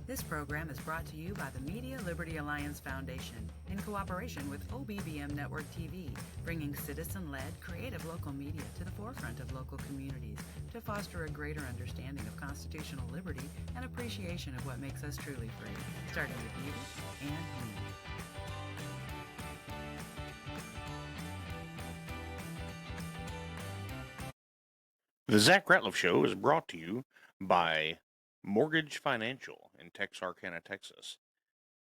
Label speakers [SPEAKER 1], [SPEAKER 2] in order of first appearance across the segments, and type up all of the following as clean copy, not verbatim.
[SPEAKER 1] This program is brought to you by the Media Liberty Alliance Foundation in cooperation with OBBM Network TV, bringing citizen-led, creative local media to the forefront of local communities to foster a greater understanding of constitutional liberty and appreciation of what makes us truly free, starting with you and me.
[SPEAKER 2] The Zach Ratliff Show is brought to you by Mortgage Financial in Texarkana, Texas,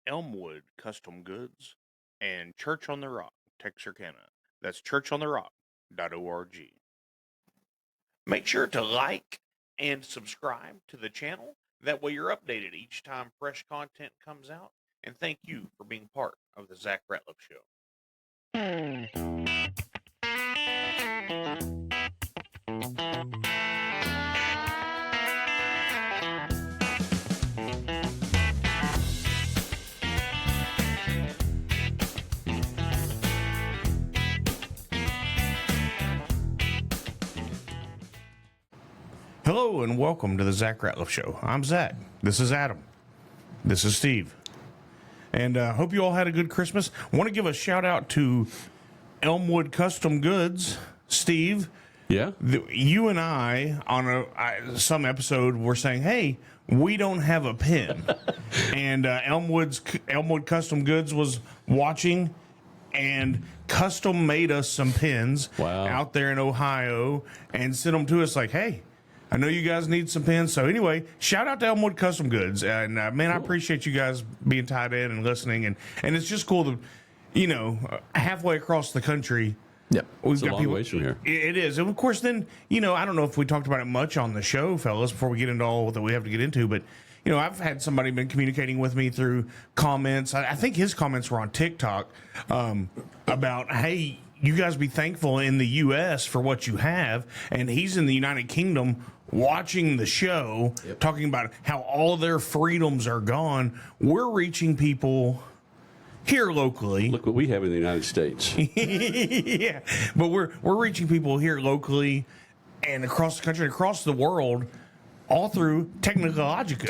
[SPEAKER 2] Elmwood Custom Goods, and Church on the Rock, Texarkana. That's churchontherock.org. Make sure to like and subscribe to the channel. That way you're updated each time fresh content comes out. And thank you for being part of the Zach Ratliff Show. Hello and welcome to the Zach Ratliff Show. I'm Zach. This is Adam. This is Steve. And hope you all had a good Christmas. Want to give a shout out to Elmwood Custom Goods. Steve,
[SPEAKER 3] yeah,
[SPEAKER 2] you and I on some episode were saying, hey, we don't have a pin. And Elmwood Custom Goods was watching and custom made us some pins out there in Ohio and sent them to us like, hey, I know you guys need some pins. So anyway, shout out to Elmwood Custom Goods. And man, cool. I appreciate you guys being tied in and listening. And it's just cool to, halfway across the country.
[SPEAKER 3] Yep. It's a long ways from here.
[SPEAKER 2] It is. And of course, then, I don't know if we talked about it much on the show, fellas, before we get into all that we have to get into, but I've had somebody been communicating with me through comments. I think his comments were on TikTok about, hey, you guys be thankful in the U.S. for what you have. And he's in the United Kingdom watching the show, talking about how all their freedoms are gone. We're reaching people here locally.
[SPEAKER 3] Look what we have in the United States.
[SPEAKER 2] Yeah, but we're reaching people here locally and across the country, across the world, all through Technologica.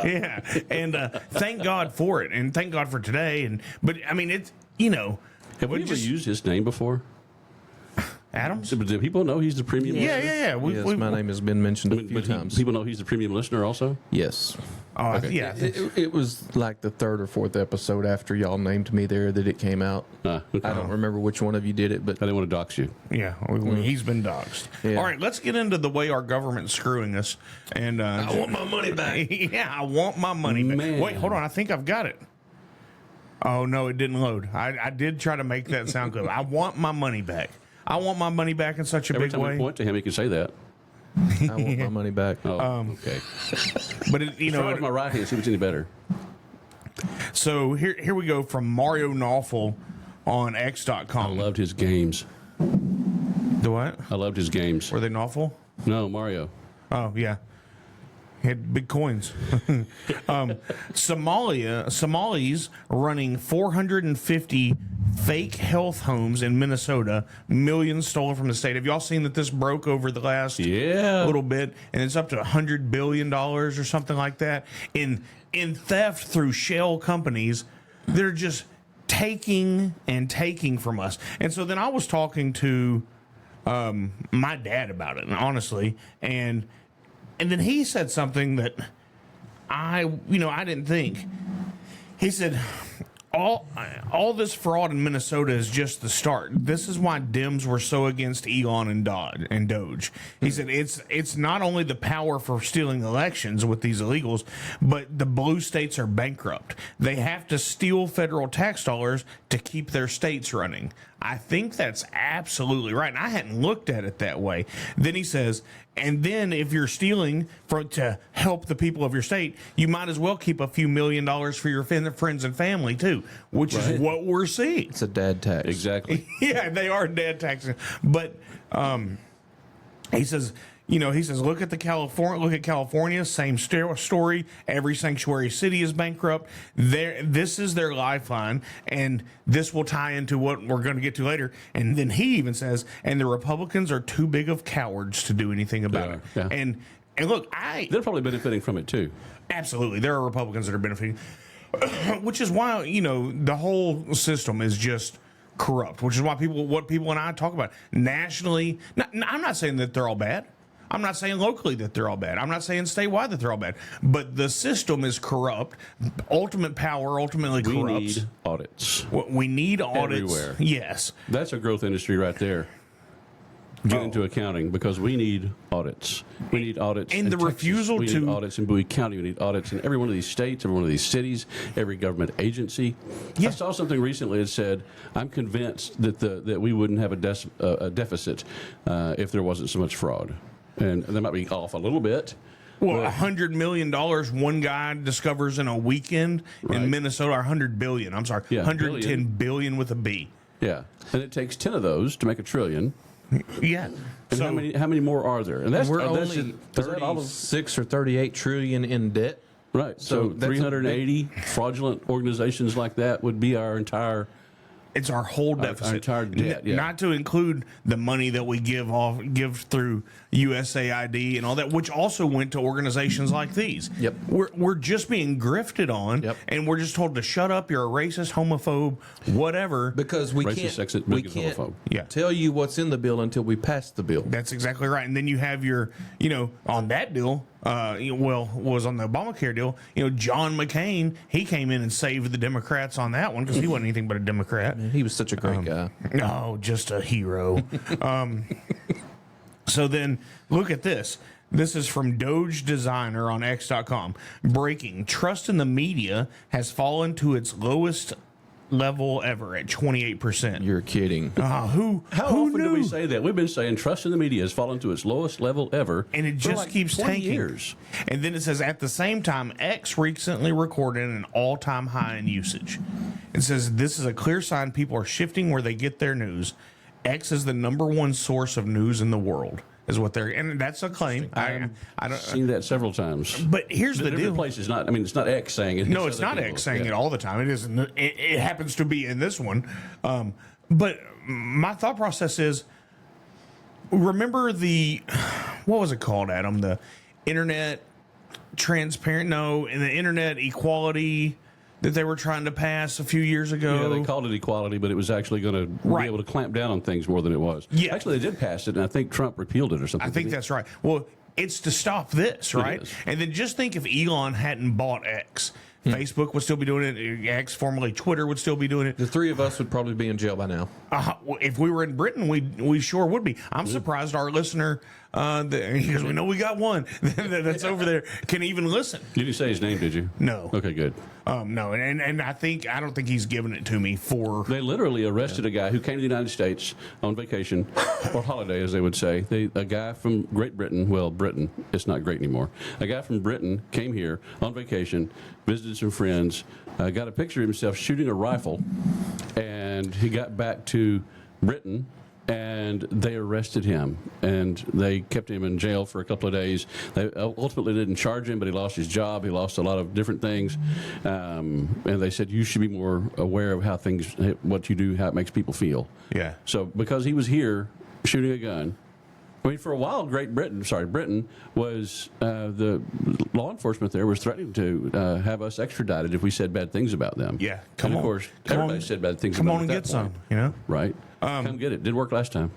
[SPEAKER 2] Yeah, and thank God for it, and thank God for today. But I mean, it's
[SPEAKER 3] Have we ever used his name before?
[SPEAKER 2] Adams?
[SPEAKER 3] Do people know he's the premium listener?
[SPEAKER 2] Yeah.
[SPEAKER 4] Yes, my name has been mentioned a few times.
[SPEAKER 3] People know he's the premium listener also?
[SPEAKER 4] Yes.
[SPEAKER 2] Oh, okay. Yeah.
[SPEAKER 4] It was like the third or fourth episode after y'all named me there that it came out.
[SPEAKER 3] Okay.
[SPEAKER 4] I don't remember which one of you did it, but
[SPEAKER 3] I didn't want to dox you.
[SPEAKER 2] Yeah, he's been doxxed. Yeah. All right, let's get into the way our government's screwing us. And
[SPEAKER 4] I want my money back.
[SPEAKER 2] Yeah, I want my money back.
[SPEAKER 3] Man.
[SPEAKER 2] Wait, hold on. I think I've got it. Oh, no, it didn't load. I did try to make that sound good. I want my money back. I want my money back in such a
[SPEAKER 3] Every
[SPEAKER 2] big
[SPEAKER 3] time
[SPEAKER 2] way.
[SPEAKER 3] I point to him, he can say that.
[SPEAKER 4] I want my money back.
[SPEAKER 3] Oh, okay.
[SPEAKER 2] But
[SPEAKER 3] Try with my right hand, see if it's any better.
[SPEAKER 2] So here we go from Mario Nawful on X.com.
[SPEAKER 3] I loved his games.
[SPEAKER 2] The what?
[SPEAKER 3] I loved his games.
[SPEAKER 2] Were they Nawful?
[SPEAKER 3] No, Mario.
[SPEAKER 2] Oh, yeah. He had big coins. Somalis running 450 fake health homes in Minnesota, millions stolen from the state. Have y'all seen that this broke over the last little bit? And it's up to $100 billion or something like that in theft through shell companies. They're just taking and taking from us. And so then I was talking to my dad about it, honestly, and then he said something that I didn't think. He said, all this fraud in Minnesota is just the start. This is why Dems were so against Elon and Doge. He said it's not only the power for stealing elections with these illegals, but the blue states are bankrupt. They have to steal federal tax dollars to keep their states running. I think that's absolutely right. And I hadn't looked at it that way. Then he says, and then if you're stealing to help the people of your state, you might as well keep a few $1 million for your friends and family too, which is what we're seeing.
[SPEAKER 4] It's a dad tax.
[SPEAKER 3] Exactly.
[SPEAKER 2] Yeah, they are dad taxes. But he says, look at California, same story. Every sanctuary city is bankrupt. This is their lifeline, and this will tie into what we're going to get to later. And then he even says, and the Republicans are too big of cowards to do anything about it.
[SPEAKER 3] Yeah.
[SPEAKER 2] And And look,
[SPEAKER 3] They're probably benefiting from it too.
[SPEAKER 2] absolutely, there are Republicans that are benefiting, which is why, the whole system is just corrupt, which is why what people and I talk about nationally. I'm not saying that they're all bad. I'm not saying locally that they're all bad. I'm not saying statewide that they're all bad. But the system is corrupt. Ultimate power ultimately
[SPEAKER 3] We
[SPEAKER 2] corrupts.
[SPEAKER 3] need audits.
[SPEAKER 2] We need audits.
[SPEAKER 3] Everywhere.
[SPEAKER 2] Yes.
[SPEAKER 3] That's a growth industry right there. Get into accounting because we need audits. We need audits
[SPEAKER 2] And
[SPEAKER 3] in
[SPEAKER 2] the
[SPEAKER 3] Texas.
[SPEAKER 2] refusal
[SPEAKER 3] we
[SPEAKER 2] to-
[SPEAKER 3] need audits in Bowie County. We need audits in every one of these states, every one of these cities, every government agency.
[SPEAKER 2] Yeah.
[SPEAKER 3] I saw something recently that said, "I'm convinced that we wouldn't have a deficit if there wasn't so much fraud." And that might be off a little bit.
[SPEAKER 2] Well, $100 million one guy discovers in a weekend
[SPEAKER 3] Right.
[SPEAKER 2] in Minnesota, or $100 billion. I'm sorry,
[SPEAKER 3] Yeah,
[SPEAKER 2] 110 billion with a B.
[SPEAKER 3] Yeah, and it takes 10 of those to make a trillion.
[SPEAKER 2] Yeah.
[SPEAKER 3] And
[SPEAKER 2] So
[SPEAKER 3] how many more are there? And that's
[SPEAKER 4] We're
[SPEAKER 3] that's
[SPEAKER 4] only
[SPEAKER 3] is that all of-
[SPEAKER 4] 36 or 38 trillion in debt.
[SPEAKER 3] right.
[SPEAKER 4] So
[SPEAKER 3] So
[SPEAKER 4] that's a
[SPEAKER 3] 380 fraudulent organizations like that would be our entire.
[SPEAKER 2] it's our whole
[SPEAKER 3] Our
[SPEAKER 2] deficit.
[SPEAKER 3] entire debt, yeah.
[SPEAKER 2] Not to include the money that we give through USAID and all that, which also went to organizations like these.
[SPEAKER 4] Yep.
[SPEAKER 2] We're just being grifted on,
[SPEAKER 4] Yep.
[SPEAKER 2] and we're just told to shut up. You're a racist, homophobe, whatever.
[SPEAKER 4] Because we
[SPEAKER 3] Racist,
[SPEAKER 4] can't,
[SPEAKER 3] sexist,
[SPEAKER 4] we
[SPEAKER 3] bigot,
[SPEAKER 4] can't
[SPEAKER 3] homophobe.
[SPEAKER 2] Yeah.
[SPEAKER 4] tell you what's in the bill until we pass the bill.
[SPEAKER 2] That's exactly right. And then you have your, on that deal, was on the Obamacare deal, John McCain, he came in and saved the Democrats on that one because he wasn't anything but a Democrat.
[SPEAKER 4] He was such a great guy.
[SPEAKER 2] No, just a hero. So then look at this. This is from Doge Designer on X.com. Breaking. Trust in the media has fallen to its lowest level ever at 28%.
[SPEAKER 4] You're kidding.
[SPEAKER 2] Who
[SPEAKER 3] How often do we say that? We've been saying trust in the media has fallen to its lowest level ever,
[SPEAKER 2] And it
[SPEAKER 3] for
[SPEAKER 2] just
[SPEAKER 3] like
[SPEAKER 2] keeps
[SPEAKER 3] 20
[SPEAKER 2] tanking.
[SPEAKER 3] years.
[SPEAKER 2] And then it says, at the same time, X recently recorded an all-time high in usage. It says, this is a clear sign people are shifting where they get their news. X is the number one source of news in the world, is what they're, and that's a claim. I don't.
[SPEAKER 3] Seen that several times.
[SPEAKER 2] But here's the
[SPEAKER 3] Different
[SPEAKER 2] deal.
[SPEAKER 3] places, not. I mean, it's not X saying it.
[SPEAKER 2] No, it's
[SPEAKER 3] other
[SPEAKER 2] not
[SPEAKER 3] people.
[SPEAKER 2] X saying
[SPEAKER 3] Yeah.
[SPEAKER 2] it all the time. It isn't. It happens to be in this one. But my thought process is, remember what was it called, Adam? The internet transparent, and the internet equality that they were trying to pass a few years ago.
[SPEAKER 3] Yeah, they called it equality, but it was actually going to
[SPEAKER 2] Right.
[SPEAKER 3] be able to clamp down on things more than it was.
[SPEAKER 2] Yeah.
[SPEAKER 3] Actually, they did pass it, and I think Trump repealed it or something.
[SPEAKER 2] I think that's right. Well, it's to stop this, right?
[SPEAKER 3] is.
[SPEAKER 2] And then just think if Elon hadn't bought X. Facebook would still be doing it. X, formerly Twitter, would still be doing it.
[SPEAKER 4] The three of us would probably be in jail by now.
[SPEAKER 2] Well, if we were in Britain, we sure would be. I'm surprised our listener, because we know we got one that's over there, can even listen.
[SPEAKER 3] You didn't say his name, did you?
[SPEAKER 2] No.
[SPEAKER 3] Okay, good.
[SPEAKER 2] No, and I don't think he's giving it to me for.
[SPEAKER 3] They literally arrested a guy who came to the United States on vacation or holiday, as they would say. A guy from Great Britain, well, Britain, it's not great anymore. A guy from Britain came here on vacation, visited some friends, got a picture of himself shooting a rifle, and he got back to Britain. And they arrested him, and they kept him in jail for a couple of days. They ultimately didn't charge him, but he lost his job. He lost a lot of different things, and they said you should be more aware of what you do, how it makes people feel.
[SPEAKER 2] Yeah.
[SPEAKER 3] So because he was here shooting a gun, I mean, for a while, Britain was the law enforcement there was threatening to have us extradited if we said bad things about them.
[SPEAKER 2] Yeah,
[SPEAKER 3] and
[SPEAKER 2] come
[SPEAKER 3] of
[SPEAKER 2] on.
[SPEAKER 3] course,
[SPEAKER 2] Come
[SPEAKER 3] everybody
[SPEAKER 2] on.
[SPEAKER 3] said bad things.
[SPEAKER 2] Come
[SPEAKER 3] about
[SPEAKER 2] on and
[SPEAKER 3] it
[SPEAKER 2] get
[SPEAKER 3] at that
[SPEAKER 2] some,
[SPEAKER 3] point. Right? Come get it. Didn't work last time.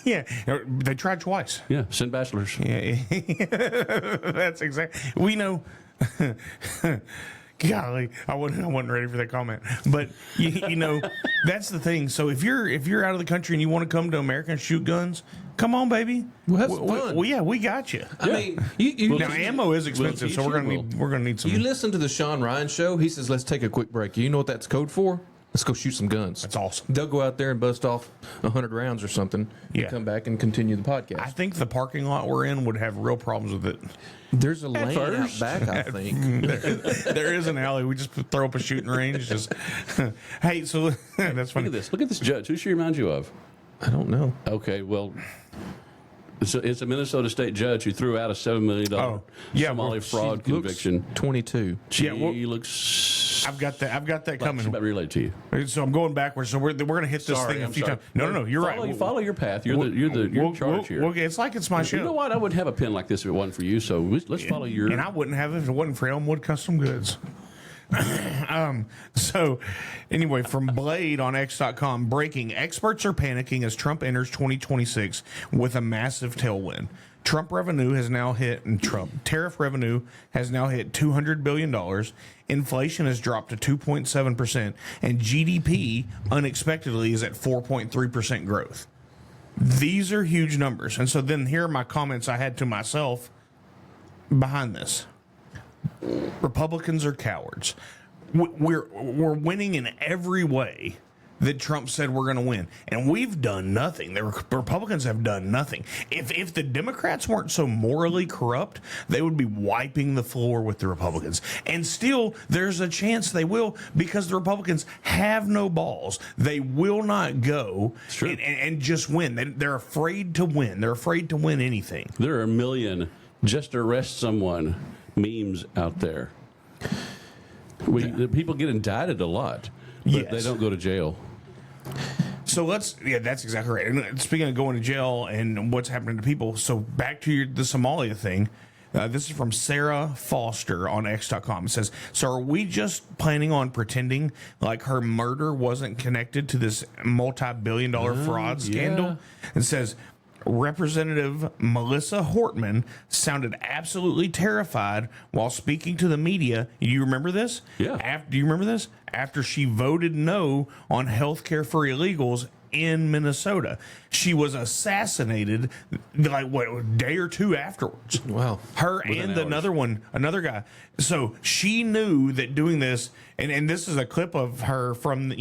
[SPEAKER 2] Yeah, they tried twice.
[SPEAKER 3] Yeah, send bachelors.
[SPEAKER 2] Yeah, that's exactly. We know. Golly, I wasn't ready for that comment. But you know, that's the thing. So if you're out of the country and you want to come to America and shoot guns, come on, baby.
[SPEAKER 4] We'll have some fun.
[SPEAKER 2] Well, yeah, we got you.
[SPEAKER 4] I mean, you
[SPEAKER 2] Now ammo is expensive, so we're gonna need some.
[SPEAKER 4] you listen to the Sean Ryan show. He says, "Let's take a quick break." You know what that's code for? Let's go shoot some guns.
[SPEAKER 2] That's awesome.
[SPEAKER 4] They'll go out there and bust off 100 rounds or something.
[SPEAKER 2] Yeah.
[SPEAKER 4] And come back and continue the
[SPEAKER 2] I
[SPEAKER 4] podcast.
[SPEAKER 2] think the parking lot we're in would have real problems with it.
[SPEAKER 4] There's a lane out
[SPEAKER 3] first.
[SPEAKER 4] back, I think.
[SPEAKER 2] There is an alley. We just throw up a shooting range. Just hey, so that's funny.
[SPEAKER 3] Look at this. Look at this judge. Who she reminds you of?
[SPEAKER 4] I don't know.
[SPEAKER 3] Okay, well, It's a Minnesota state judge who threw out a $7 million Somali fraud conviction.
[SPEAKER 4] 22.
[SPEAKER 3] She
[SPEAKER 2] Yeah, well,
[SPEAKER 3] looks.
[SPEAKER 2] I've got that coming.
[SPEAKER 3] She's about to relate to you.
[SPEAKER 2] So I'm going backwards. So we're going to hit this thing a few times. No. You're right.
[SPEAKER 3] Follow your path. You're in charge here.
[SPEAKER 2] It's like it's my show.
[SPEAKER 3] You know what? I wouldn't have a pen like this if it wasn't for you. So let's follow your.
[SPEAKER 2] And I wouldn't have it if it wasn't for Elmwood Custom Goods. So anyway, from Blade on X.com, breaking: experts are panicking as Trump enters 2026 with a massive tailwind. Trump revenue has now hit, and Trump tariff revenue has now hit $200 billion. Inflation has dropped to 2.7%, and GDP unexpectedly is at 4.3% growth. These are huge numbers. And so then here are my comments I had to myself behind this. Republicans are cowards. We're winning in every way that Trump said we're going to win, and we've done nothing. The Republicans have done nothing. If the Democrats weren't so morally corrupt, they would be wiping the floor with the Republicans. And still, there's a chance they will, because the Republicans have no balls. They will not go and just win. They're afraid to win. They're afraid to win anything.
[SPEAKER 3] There are a million just arrest someone memes out there. The people get indicted a lot, but they don't go to jail.
[SPEAKER 2] So that's exactly right. And speaking of going to jail and what's happening to people, so back to the Somalia thing. This is from Sarah Foster on X.com. It says, so are we just planning on pretending like her murder wasn't connected to this multi-billion-dollar fraud scandal? It says, Representative Melissa Hortman sounded absolutely terrified while speaking to the media. You remember this?
[SPEAKER 3] Yeah.
[SPEAKER 2] Do you remember this? After she voted no on health care for illegals in Minnesota. She was assassinated a day or two afterwards.
[SPEAKER 4] Wow.
[SPEAKER 2] Her and another guy. So she knew that doing this, and this is a clip of her from,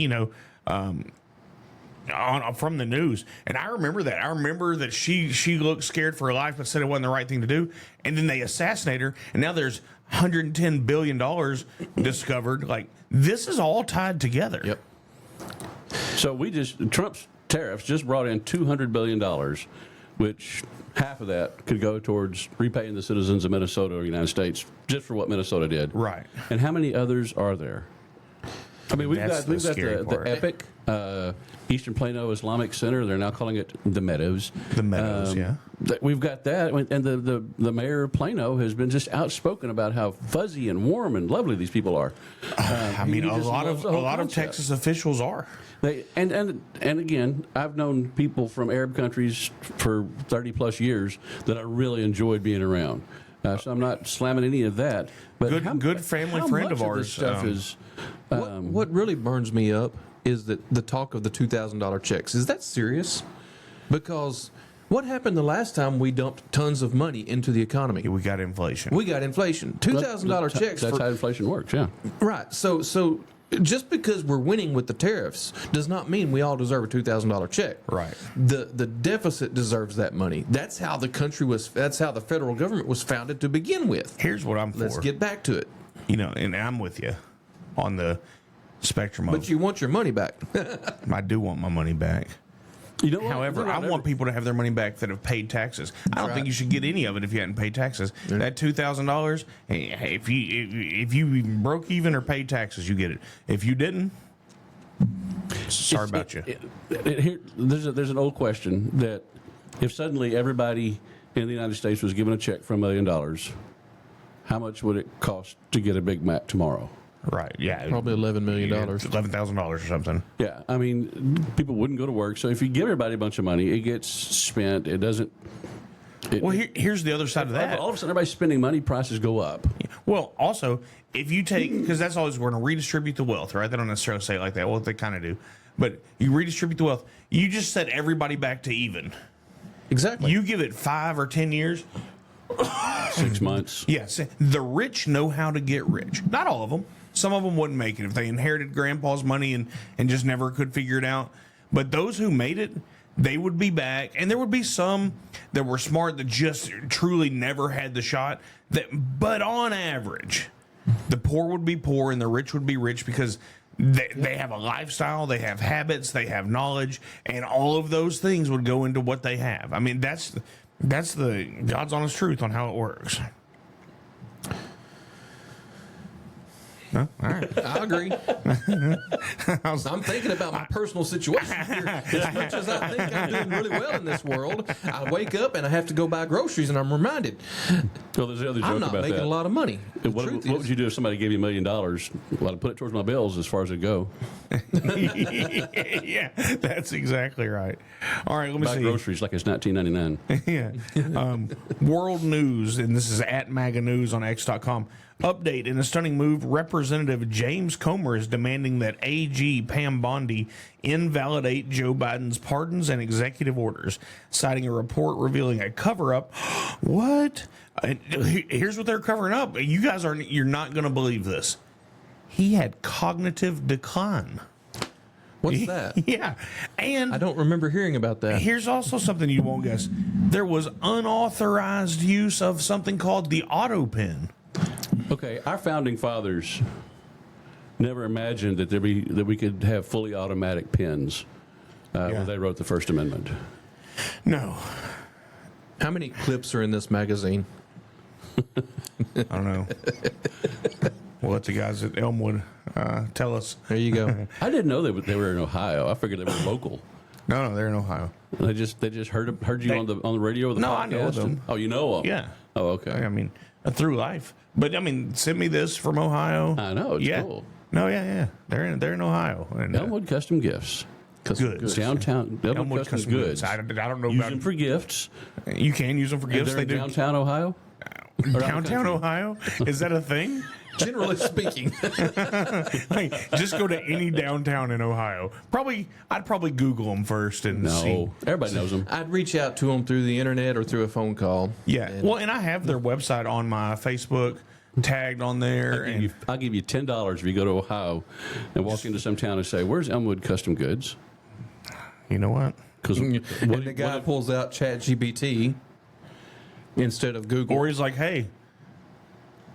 [SPEAKER 2] from the news, and I remember that. I remember that she looked scared for her life, but said it wasn't the right thing to do. And then they assassinate her, and now there's $110 billion discovered. Like, this is all tied together.
[SPEAKER 3] Yep. So Trump's tariffs just brought in $200 billion, which half of that could go towards repaying the citizens of Minnesota or United States just for what Minnesota did.
[SPEAKER 2] Right.
[SPEAKER 3] And how many others are there? I mean, we've got the Epic, Eastern Plano Islamic Center. They're now calling it the Meadows.
[SPEAKER 2] The Meadows, yeah.
[SPEAKER 3] We've got that, and the mayor of Plano has been just outspoken about how fuzzy and warm and lovely these people are.
[SPEAKER 2] I mean, a lot of Texas officials are.
[SPEAKER 3] And again, I've known people from Arab countries for 30 plus years that I really enjoyed being around. So I'm not slamming any of that. But
[SPEAKER 2] good family friend of ours.
[SPEAKER 3] This stuff is.
[SPEAKER 4] What really burns me up is that the talk of the $2,000 checks. Is that serious? Because what happened the last time we dumped tons of money into the economy?
[SPEAKER 2] We got inflation.
[SPEAKER 4] $2,000 checks.
[SPEAKER 3] That's how inflation works. Yeah.
[SPEAKER 4] Right. So just because we're winning with the tariffs does not mean we all deserve a $2,000 check.
[SPEAKER 2] Right.
[SPEAKER 4] The deficit deserves that money. That's how the country was. That's how the federal government was founded to begin with.
[SPEAKER 2] Here's what I'm for.
[SPEAKER 4] Let's get back to it.
[SPEAKER 2] And I'm with you on the spectrum of.
[SPEAKER 4] But you want your money back.
[SPEAKER 2] I do want my money back.
[SPEAKER 3] You know what?
[SPEAKER 2] However, I want people to have their money back that have paid taxes. I don't think you should get any of it if you hadn't paid taxes. That $2,000, if you even broke even or paid taxes, you get it. If you didn't, sorry about you.
[SPEAKER 3] There's an old question that if suddenly everybody in the United States was given a check for $1 million, how much would it cost to get a Big Mac tomorrow?
[SPEAKER 2] Right. Yeah.
[SPEAKER 4] Probably $11 million.
[SPEAKER 2] $11,000 or something.
[SPEAKER 3] Yeah. I mean, people wouldn't go to work. So if you give everybody a bunch of money, it gets spent. It doesn't.
[SPEAKER 2] Here's the other side of that.
[SPEAKER 3] All of a sudden, everybody's spending money. Prices go up.
[SPEAKER 2] Well, also, if you take, because that's always we're going to redistribute the wealth, right? They don't necessarily say it like that. Well, they kind of do. But you redistribute the wealth. You just set everybody back to even.
[SPEAKER 4] Exactly.
[SPEAKER 2] You give it 5 or 10 years.
[SPEAKER 3] 6 months.
[SPEAKER 2] Yes. The rich know how to get rich. Not all of them. Some of them wouldn't make it if they inherited grandpa's money and just never could figure it out. But those who made it, they would be back. And there would be some that were smart that just truly never had the shot. But on average, the poor would be poor and the rich would be rich because they have a lifestyle, they have habits, they have knowledge, and all of those things would go into what they have. I mean, That's the God's honest truth on how it works. No? All right.
[SPEAKER 4] I agree. I'm thinking about my personal situation here. As much as I think I'm doing really well in this world, I wake up and I have to go buy groceries, and I'm reminded
[SPEAKER 3] Well, there's the other joke
[SPEAKER 4] I'm not
[SPEAKER 3] about
[SPEAKER 4] making
[SPEAKER 3] that.
[SPEAKER 4] a lot of money. The
[SPEAKER 3] What
[SPEAKER 4] truth
[SPEAKER 3] would
[SPEAKER 4] is-
[SPEAKER 3] you do if somebody gave you $1 million? Well, I'd put it towards my bills as far as it go.
[SPEAKER 2] Yeah, that's exactly right. All right, let me
[SPEAKER 3] Buy
[SPEAKER 2] see.
[SPEAKER 3] groceries like it's 1999.
[SPEAKER 2] Yeah. World News, and this is at MAGA News on X.com. Update: in a stunning move, Representative James Comer is demanding that AG Pam Bondi invalidate Joe Biden's pardons and executive orders, citing a report revealing a cover-up. What? Here's what they're covering up. You guys you're not going to believe this. He had cognitive decline.
[SPEAKER 4] What's that?
[SPEAKER 2] Yeah. And
[SPEAKER 4] I don't remember hearing about that.
[SPEAKER 2] here's also something you won't guess. There was unauthorized use of something called the auto pen.
[SPEAKER 3] Okay, our founding fathers never imagined that we could have fully automatic pens when they wrote the First Amendment.
[SPEAKER 2] No,
[SPEAKER 4] How many clips are in this magazine?
[SPEAKER 2] I don't know. We'll let the guys at Elmwood tell us.
[SPEAKER 4] There you go.
[SPEAKER 3] I didn't know they were in Ohio. I figured they were local.
[SPEAKER 2] No, they're in Ohio.
[SPEAKER 3] They just heard you on the radio or the
[SPEAKER 2] No,
[SPEAKER 3] podcast.
[SPEAKER 2] I know them.
[SPEAKER 3] Oh, you know them?
[SPEAKER 2] Yeah.
[SPEAKER 3] Oh, okay.
[SPEAKER 2] I mean, through life. But I mean, send me this from Ohio.
[SPEAKER 3] I know, it's
[SPEAKER 2] yeah.
[SPEAKER 3] cool.
[SPEAKER 2] No, yeah. They're in Ohio. And,
[SPEAKER 3] Elmwood Custom Gifts.
[SPEAKER 2] Goods.
[SPEAKER 3] Downtown
[SPEAKER 2] Elmwood Custom Goods. I don't know
[SPEAKER 3] Use
[SPEAKER 2] about
[SPEAKER 3] them for gifts.
[SPEAKER 2] You can use them for gifts.
[SPEAKER 3] They're
[SPEAKER 2] They
[SPEAKER 3] in
[SPEAKER 2] do.
[SPEAKER 3] downtown Ohio? Or out of the
[SPEAKER 2] Downtown
[SPEAKER 3] country?
[SPEAKER 2] Ohio? Is that a thing?
[SPEAKER 4] Generally speaking.
[SPEAKER 2] Like, just go to any downtown in Ohio. I'd probably Google them first and see.
[SPEAKER 3] No. Everybody knows them.
[SPEAKER 4] I'd reach out to them through the internet or through a phone call.
[SPEAKER 2] Yeah.
[SPEAKER 4] And
[SPEAKER 2] Well, and I have their website on my Facebook tagged on there. And
[SPEAKER 3] I'll give you $10 if you go to Ohio and walk into some town and say, "Where's Elmwood Custom Goods?"
[SPEAKER 2] you know what?
[SPEAKER 3] Because
[SPEAKER 4] and the guy pulls out ChatGPT instead of Google.
[SPEAKER 2] Or he's like, hey,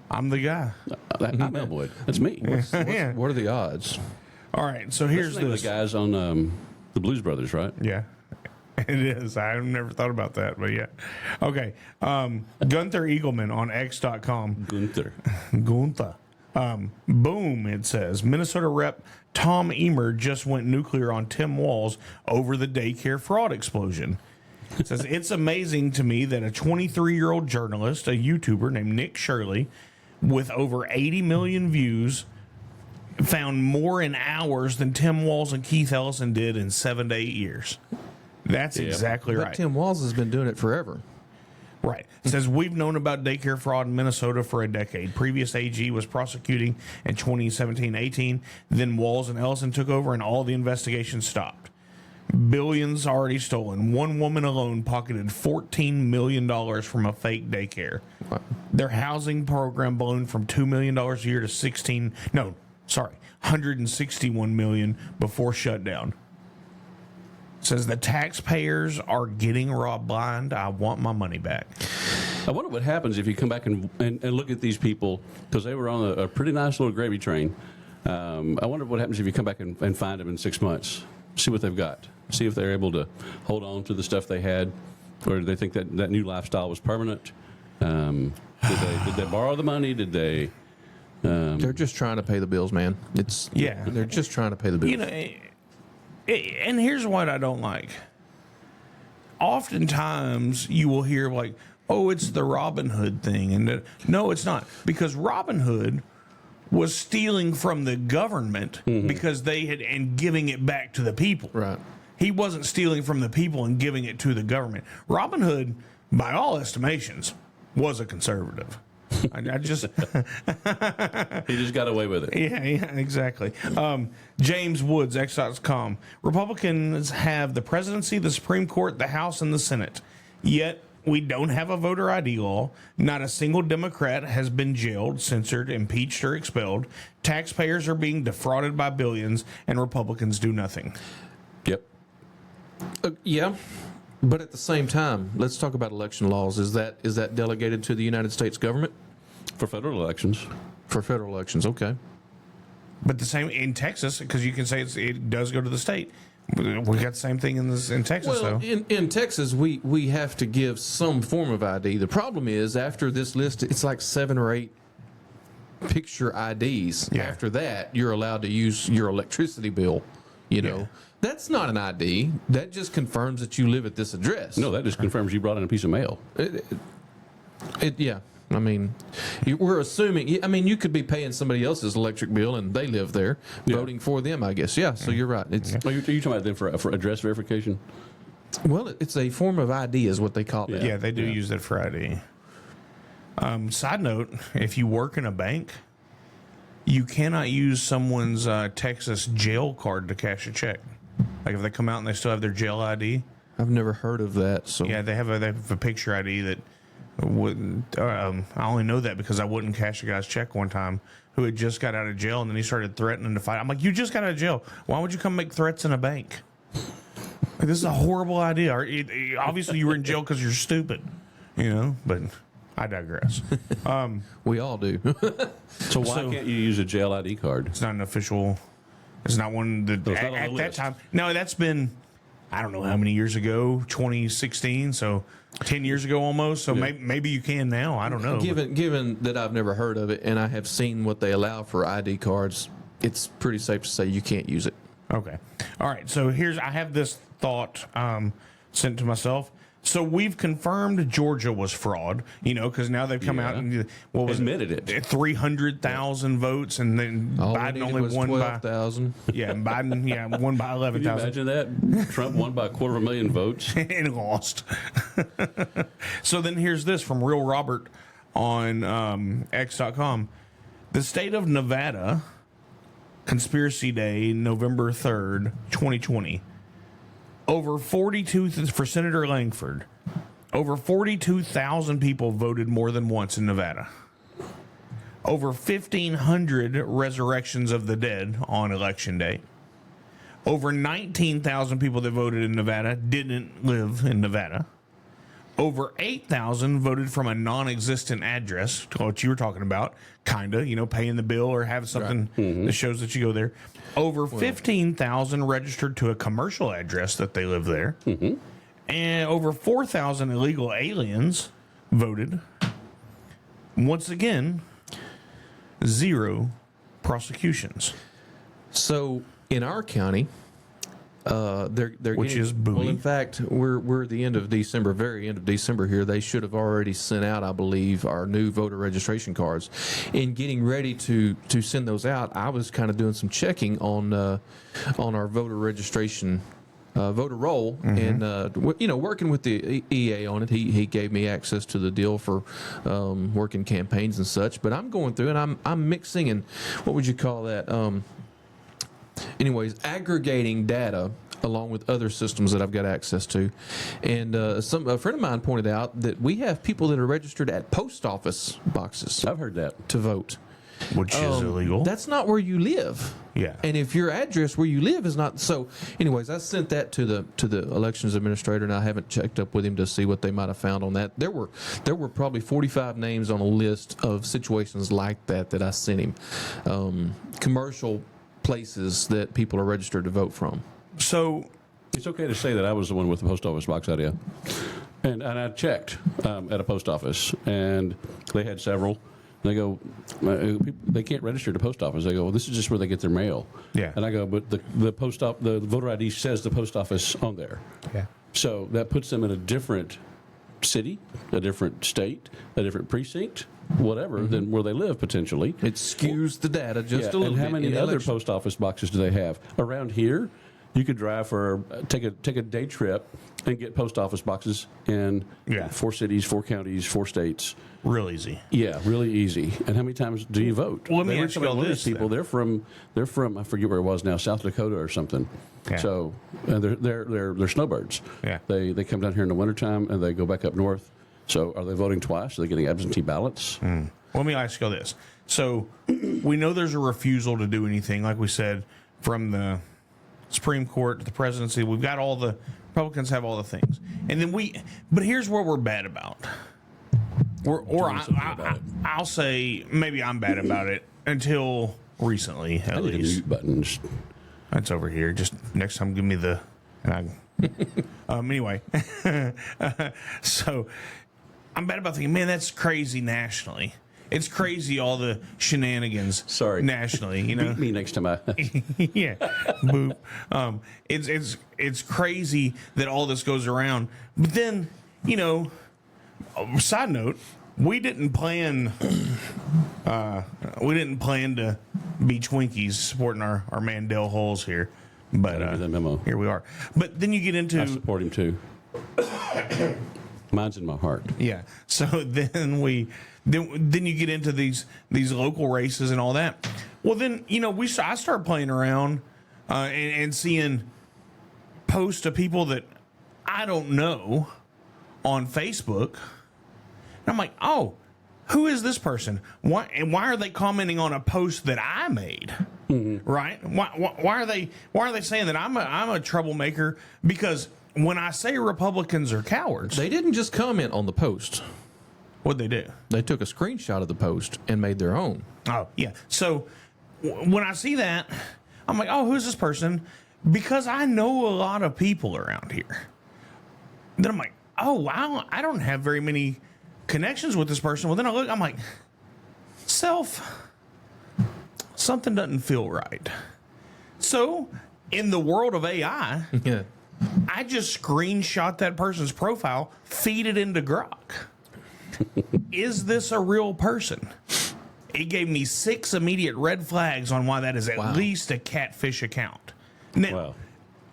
[SPEAKER 2] I'm the guy.
[SPEAKER 3] I'm Elmwood. That's me.
[SPEAKER 2] Yeah.
[SPEAKER 4] What are the odds?
[SPEAKER 2] All right. So here's
[SPEAKER 3] That's the name of
[SPEAKER 2] this.
[SPEAKER 3] the guys on the Blues Brothers, right?
[SPEAKER 2] Yeah. It is. I've never thought about that, but yeah. Okay. Gunther Eagleman on X.com.
[SPEAKER 3] Gunther.
[SPEAKER 2] Gunther. Boom, it says. Minnesota Rep Tom Emer just went nuclear on Tim Walz over the daycare fraud explosion. It says, it's amazing to me that a 23-year-old journalist, a YouTuber named Nick Shirley, with over 80 million views, found more in hours than Tim Walz and Keith Ellison did in 7 to 8 years. That's exactly
[SPEAKER 4] But
[SPEAKER 2] right.
[SPEAKER 4] Tim Walz has been doing it forever.
[SPEAKER 2] Right. It says, we've known about daycare fraud in Minnesota for a decade. Previous AG was prosecuting in 2017-18. Then Walz and Ellison took over and all the investigations stopped. Billions already stolen. One woman alone pocketed $14 million from a fake daycare.
[SPEAKER 4] Wow.
[SPEAKER 2] Their housing program ballooned from $2 million a year to $161 million before shutdown. Says the taxpayers are getting robbed blind. I want my money back.
[SPEAKER 3] I wonder what happens if you come back and look at these people, because they were on a pretty nice little gravy train. I wonder what happens if you come back and find them in 6 months, see what they've got, see if they're able to hold on to the stuff they had, or do they think that new lifestyle was permanent? Did they borrow the money? Did they?
[SPEAKER 4] They're just trying to pay the bills, man. They're just trying to pay the bills.
[SPEAKER 2] You know, and here's what I don't like. Oftentimes, you will hear like, "Oh, it's the Robin Hood thing," and no, it's not, because Robin Hood was stealing from the government because they had and giving it back to the people.
[SPEAKER 4] Right.
[SPEAKER 2] He wasn't stealing from the people and giving it to the government. Robin Hood, by all estimations, was a conservative. I just
[SPEAKER 3] He just got away with it.
[SPEAKER 2] Yeah, exactly. James Woods, X.com. Republicans have the presidency, the Supreme Court, the House, and the Senate. Yet we don't have a voter ID law. Not a single Democrat has been jailed, censored, impeached, or expelled. Taxpayers are being defrauded by billions, and Republicans do nothing.
[SPEAKER 3] Yep.
[SPEAKER 4] Yeah. But at the same time, let's talk about election laws. Is that delegated to the United States government?
[SPEAKER 3] For federal elections.
[SPEAKER 4] For federal elections, okay.
[SPEAKER 2] But the same in Texas, because you can say it does go to the state. We got the same thing in Texas,
[SPEAKER 4] Well,
[SPEAKER 2] though.
[SPEAKER 4] in Texas, we have to give some form of ID. The problem is after this list, it's like 7 or 8 picture IDs.
[SPEAKER 2] Yeah.
[SPEAKER 4] After that, you're allowed to use your electricity bill. You know,
[SPEAKER 2] Yeah.
[SPEAKER 4] that's not an ID. That just confirms that you live at this address.
[SPEAKER 3] No, that just confirms you brought in a piece of mail.
[SPEAKER 4] Yeah. I mean, we're assuming. I mean, you could be paying somebody else's electric bill and they live there, voting for them. I guess. Yeah. So you're right. It's
[SPEAKER 3] Are you talking about them for address verification?
[SPEAKER 4] well, it's a form of ID, is what they call it.
[SPEAKER 2] Yeah, they do use that for ID. Side note, if you work in a bank, you cannot use someone's Texas jail card to cash a check. Like if they come out and they still have their jail ID.
[SPEAKER 4] I've never heard of that. So
[SPEAKER 2] Yeah, they have a picture ID that wouldn't. I only know that because I wouldn't cash a guy's check one time who had just got out of jail and then he started threatening to fight. I'm like, you just got out of jail. Why would you come make threats in a bank? Like, this is a horrible idea. Obviously, you were in jail because you're stupid, But I digress.
[SPEAKER 4] we all do.
[SPEAKER 3] So why can't you use a jail ID card?
[SPEAKER 2] It's not an official. It's not one that
[SPEAKER 3] it's not on the
[SPEAKER 2] at that
[SPEAKER 3] list.
[SPEAKER 2] time. No, that's been I don't know how many years ago. 2016. So 10 years ago almost. So maybe you can now. I don't know.
[SPEAKER 4] Given that I've never heard of it and I have seen what they allow for ID cards, it's pretty safe to say you can't use it.
[SPEAKER 2] Okay. All right. So I have this thought sent to myself. So we've confirmed Georgia was fraud, because now they've come out and
[SPEAKER 3] Admitted it.
[SPEAKER 2] 300,000 votes, and then
[SPEAKER 4] All
[SPEAKER 2] Biden
[SPEAKER 4] needed
[SPEAKER 2] only
[SPEAKER 4] was
[SPEAKER 2] won by
[SPEAKER 4] 12,000.
[SPEAKER 2] Biden won by
[SPEAKER 3] Can you
[SPEAKER 2] 11,000
[SPEAKER 3] imagine that? Trump won by 250,000 votes.
[SPEAKER 2] and lost. So then here's this from Real Robert on X.com. The state of Nevada, Conspiracy Day, November 3rd, 2020. Over 42 for Senator Langford. Over 42,000 people voted more than once in Nevada. Over 1,500 resurrections of the dead on election day. Over 19,000 people that voted in Nevada didn't live in Nevada. Over 8,000 voted from a non-existent address, what you were talking about, paying the bill or having something that shows that you go there. Over 15,000 registered to a commercial address that they live there. And over 4,000 illegal aliens voted. Once again, 0 prosecutions.
[SPEAKER 4] So in our county, they're
[SPEAKER 2] Which
[SPEAKER 4] getting,
[SPEAKER 2] is buoy.
[SPEAKER 4] well. In fact, we're at the end of December, very end of December here. They should have already sent out, I believe, our new voter registration cards. In getting ready to send those out, I was kind of doing some checking on our voter registration. Voter roll, and working with the EA on it, he gave me access to the deal for working campaigns and such. But I'm going through and I'm mixing and what would you call that? Aggregating data along with other systems that I've got access to. And a friend of mine pointed out that we have people that are registered at post office boxes
[SPEAKER 3] I've heard that.
[SPEAKER 4] to vote.
[SPEAKER 2] Which is illegal.
[SPEAKER 4] That's not where you live.
[SPEAKER 2] Yeah.
[SPEAKER 4] And if your address where you live is not so, anyways, I sent that to the elections administrator, and I haven't checked up with him to see what they might have found on that. There were probably 45 names on a list of situations like that I sent him. Commercial places that people are registered to vote from.
[SPEAKER 2] So
[SPEAKER 3] It's okay to say that I was the one with the post office box idea. And I checked at a post office, and they had several. They go, they can't register to post office. They go, well, this is just where they get their mail.
[SPEAKER 2] Yeah.
[SPEAKER 3] And I go, but the voter ID says the post office on there.
[SPEAKER 2] Yeah.
[SPEAKER 3] So that puts them in a different city, a different state, a different precinct, whatever, than where they live potentially.
[SPEAKER 4] It skews the data just a little
[SPEAKER 3] and
[SPEAKER 4] bit.
[SPEAKER 3] how many
[SPEAKER 4] in the
[SPEAKER 3] other
[SPEAKER 4] election.
[SPEAKER 3] post office boxes do they have around here? You could drive take a day trip and get post office boxes in 4 cities, 4 counties, 4 states.
[SPEAKER 2] real easy.
[SPEAKER 3] Yeah, really easy. And how many times do you vote?
[SPEAKER 2] Well, let me
[SPEAKER 3] They were
[SPEAKER 2] ask you
[SPEAKER 3] talking
[SPEAKER 2] all
[SPEAKER 3] about
[SPEAKER 2] this,
[SPEAKER 3] people.
[SPEAKER 2] then.
[SPEAKER 3] They're from I forget where it was now, South Dakota or something.
[SPEAKER 2] Yeah.
[SPEAKER 3] So they're snowbirds.
[SPEAKER 2] Yeah.
[SPEAKER 3] They come down here in the wintertime and they go back up north. So are they voting twice? Are they getting absentee ballots?
[SPEAKER 2] Well, let me ask you this. So we know there's a refusal to do anything, like we said, from the Supreme Court to the presidency. We've got all the Republicans have all the things, and then but here's where we're bad about. I'll say maybe I'm bad about it until recently,
[SPEAKER 3] I
[SPEAKER 2] at
[SPEAKER 3] need a
[SPEAKER 2] least.
[SPEAKER 3] mute button.
[SPEAKER 2] It's over here. Just next time, give me the. And anyway, so I'm bad about thinking, man, that's crazy nationally. It's crazy all the shenanigans.
[SPEAKER 3] Sorry.
[SPEAKER 2] Nationally, you know.
[SPEAKER 3] Beat me next time.
[SPEAKER 2] Yeah, boop. It's crazy that all this goes around. But then, you know, side note, we didn't plan to be Twinkies supporting our man Dale Holes here. But
[SPEAKER 3] that memo.
[SPEAKER 2] here we are. But then you get into
[SPEAKER 3] I support him too. Mine's in my heart.
[SPEAKER 2] yeah. So then then you get into these local races and all that. Well, then you know I start playing around and seeing posts of people that I don't know on Facebook. And I'm like, oh, who is this person? Why are they commenting on a post that I made? Mm-hmm. Right? Why are they saying that I'm a troublemaker? Because when I say Republicans are cowards,
[SPEAKER 4] They didn't just comment on the post.
[SPEAKER 2] what'd they do?
[SPEAKER 4] They took a screenshot of the post and made their own.
[SPEAKER 2] Oh, yeah. So when I see that, I'm like, oh, who's this person? Because I know a lot of people around here. Then I'm like, oh, wow, I don't have very many connections with this person. Well, then I look, I'm like, something doesn't feel right. So in the world of AI,
[SPEAKER 4] Yeah.
[SPEAKER 2] I just screenshot that person's profile, feed it into Grok. Is this a real person? It gave me 6 immediate red flags on why that is at least a catfish account. Now,
[SPEAKER 3] Wow.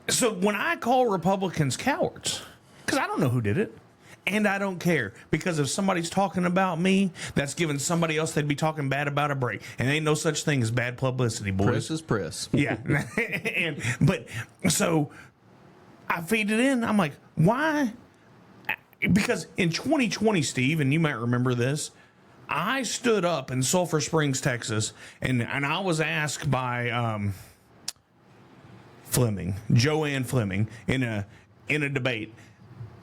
[SPEAKER 2] so when I call Republicans cowards, because I don't know who did it, and I don't care, because if somebody's talking about me, that's giving somebody else they'd be talking bad about a break. And ain't no such thing as bad publicity, boys.
[SPEAKER 4] Press is press.
[SPEAKER 2] Yeah. But so I feed it in. I'm like, why? Because in 2020, Steve, and you might remember this, I stood up in Sulphur Springs, Texas, and I was asked by Joanne Fleming, in a debate,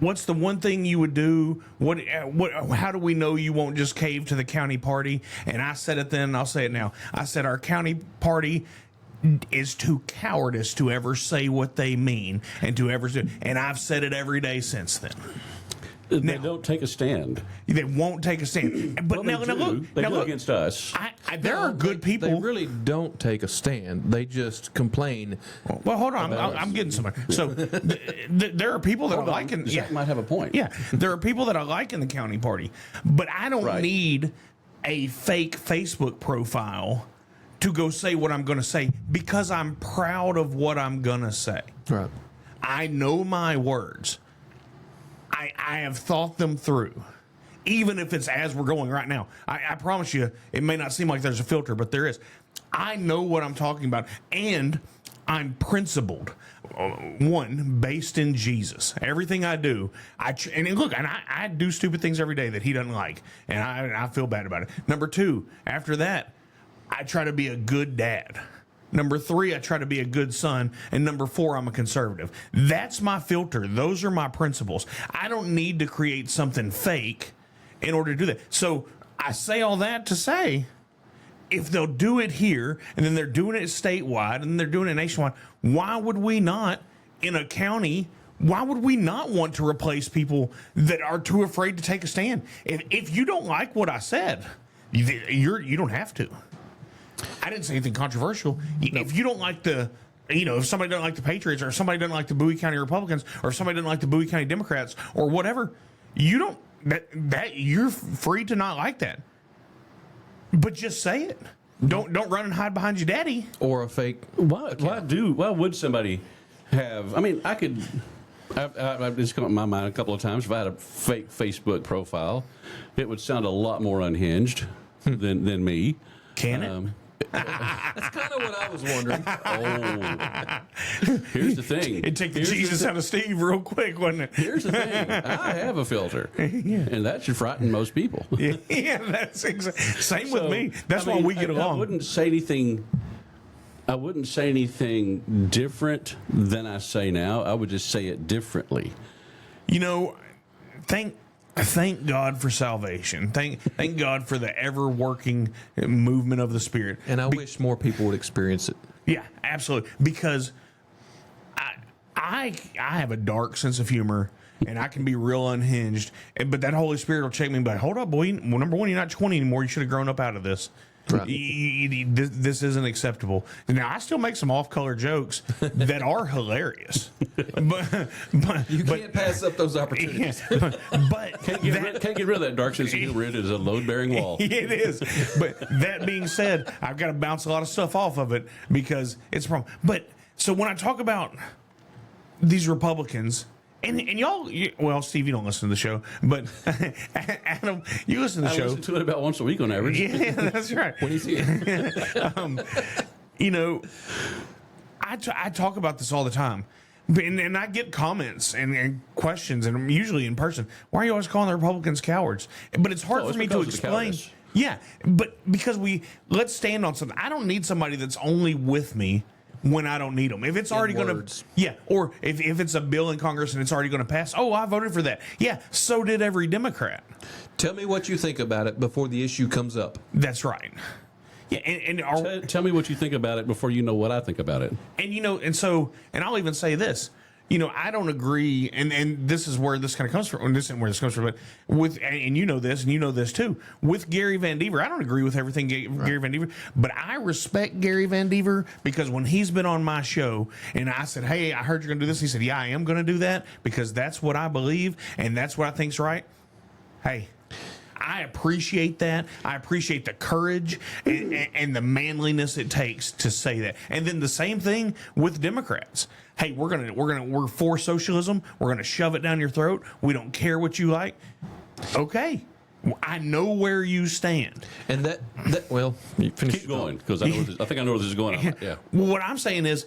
[SPEAKER 2] what's the one thing you would do? How do we know you won't just cave to the county party? And I said it then, and I'll say it now. I said our county party is too cowardice to ever say what they mean and to ever do. And I've said it every day since then.
[SPEAKER 3] They don't take a stand.
[SPEAKER 2] They won't take a stand. But
[SPEAKER 3] Well, they do against us.
[SPEAKER 2] There are good people.
[SPEAKER 4] They really don't take a stand. They just complain.
[SPEAKER 2] Well, hold on. I'm getting somewhere. So there are people that I like in.
[SPEAKER 3] Zach might have a point.
[SPEAKER 2] Yeah, there are people that I like in the county party, but I don't
[SPEAKER 3] Right.
[SPEAKER 2] need a fake Facebook profile to go say what I'm going to say because I'm proud of what I'm going to say.
[SPEAKER 4] Right.
[SPEAKER 2] I know my words. I have thought them through. Even if it's as we're going right now. I promise you, it may not seem like there's a filter, but there is. I know what I'm talking about, and I'm principled. One, based in Jesus. Everything I do, and look, and I do stupid things every day that he doesn't like, and I feel bad about it. Number 2, after that, I try to be a good dad. Number 3, I try to be a good son. And number 4, I'm a conservative. That's my filter. Those are my principles. I don't need to create something fake in order to do that. So I say all that to say, if they'll do it here, and then they're doing it statewide, and then they're doing it nationwide, why would we not, in a county, why would we not want to replace people that are too afraid to take a stand? If you don't like what I said, you don't have to. I didn't say anything controversial. No. If you don't like if somebody doesn't like the Patriots, or if somebody doesn't like the Bowie County Republicans, or if somebody doesn't like the Bowie County Democrats, or whatever, you don't, that you're free to not like that. But just say it. Don't run and hide behind your daddy.
[SPEAKER 4] Or a fake.
[SPEAKER 3] Why would somebody have? I mean, it's come up in my mind a couple of times. If I had a fake Facebook profile, it would sound a lot more unhinged than me.
[SPEAKER 2] Can it?
[SPEAKER 4] That's kind of what I was wondering.
[SPEAKER 3] Here's the thing.
[SPEAKER 2] It'd take the Jesus out of Steve real quick, wouldn't it?
[SPEAKER 3] Here's the thing. I have a filter, and that should frighten most people.
[SPEAKER 2] Yeah, that's same with me. That's why we get along.
[SPEAKER 3] I wouldn't say anything different than I say now. I would just say it differently.
[SPEAKER 2] You know, thank God for salvation. Thank God for the ever working movement of the Spirit.
[SPEAKER 4] And I wish more people would experience it.
[SPEAKER 2] Yeah, absolutely. Because I have a dark sense of humor, and I can be real unhinged. But that Holy Spirit will check me and be like, hold up, boy. Well, number one, you're not 20 anymore. You should have grown up out of this.
[SPEAKER 4] Right.
[SPEAKER 2] This isn't acceptable. Now, I still make some off-color jokes that are hilarious. but
[SPEAKER 4] You can't pass up those opportunities.
[SPEAKER 2] but
[SPEAKER 3] Can't get rid of that dark sense of humor. It is a load-bearing wall.
[SPEAKER 2] It is. But that being said, I've got to bounce a lot of stuff off of it because it's a problem. But so when I talk about these Republicans, and y'all, well, Steve, you don't listen to the show, but Adam, you listen to the
[SPEAKER 3] I
[SPEAKER 2] show.
[SPEAKER 3] listen to it about once a week on average.
[SPEAKER 2] Yeah, that's right.
[SPEAKER 4] When he's here.
[SPEAKER 2] You know, I talk about this all the time. And I get comments and questions, and I'm usually in person. Why are you always calling the Republicans cowards? But it's hard
[SPEAKER 3] No,
[SPEAKER 2] for
[SPEAKER 3] it's
[SPEAKER 2] me to
[SPEAKER 3] because of the
[SPEAKER 2] explain.
[SPEAKER 3] cowardice.
[SPEAKER 2] Yeah, but because let's stand on something. I don't need somebody that's only with me when I don't need them. If it's already going to,
[SPEAKER 4] words.
[SPEAKER 2] yeah, or if it's a bill in Congress and it's already going to pass, oh, I voted for that. Yeah, so did every Democrat.
[SPEAKER 4] Tell me what you think about it before the issue comes up.
[SPEAKER 2] That's right. Yeah,
[SPEAKER 3] Tell me what you think about it before you know what I think about it.
[SPEAKER 2] And I'll even say this. You know, I don't agree, and this is where this kind of comes from. And this isn't where this comes from, but and you know this, and you know this too. With Gary Van Dever, I don't agree with everything Gary Van Dever, but I respect Gary Van Dever because when he's been on my show, and I said, "Hey, I heard you're going to do this," he said, "Yeah, I am going to do that because that's what I believe and that's what I think's right." Hey. I appreciate that. I appreciate the courage and the manliness it takes to say that. And then the same thing with Democrats. Hey, we're for socialism. We're gonna shove it down your throat. We don't care what you like. Okay, I know where you stand.
[SPEAKER 4] And that well, you finish.
[SPEAKER 3] Keep going, because I think I know where this is going. Yeah.
[SPEAKER 2] What I'm saying is,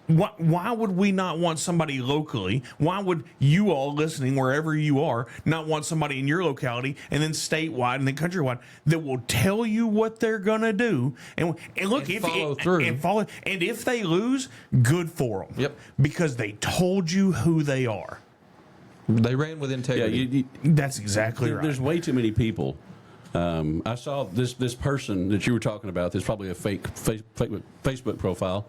[SPEAKER 2] why would we not want somebody locally? Why would you all listening, wherever you are, not want somebody in your locality and then statewide and then countrywide that will tell you what they're going to do and look,
[SPEAKER 4] And follow through.
[SPEAKER 2] And if they lose, good for them.
[SPEAKER 4] Yep.
[SPEAKER 2] Because they told you who they are.
[SPEAKER 4] They ran with
[SPEAKER 3] Yeah,
[SPEAKER 4] integrity.
[SPEAKER 2] That's exactly right.
[SPEAKER 3] There's way too many people. I saw this person that you were talking about. There's probably a fake Facebook profile.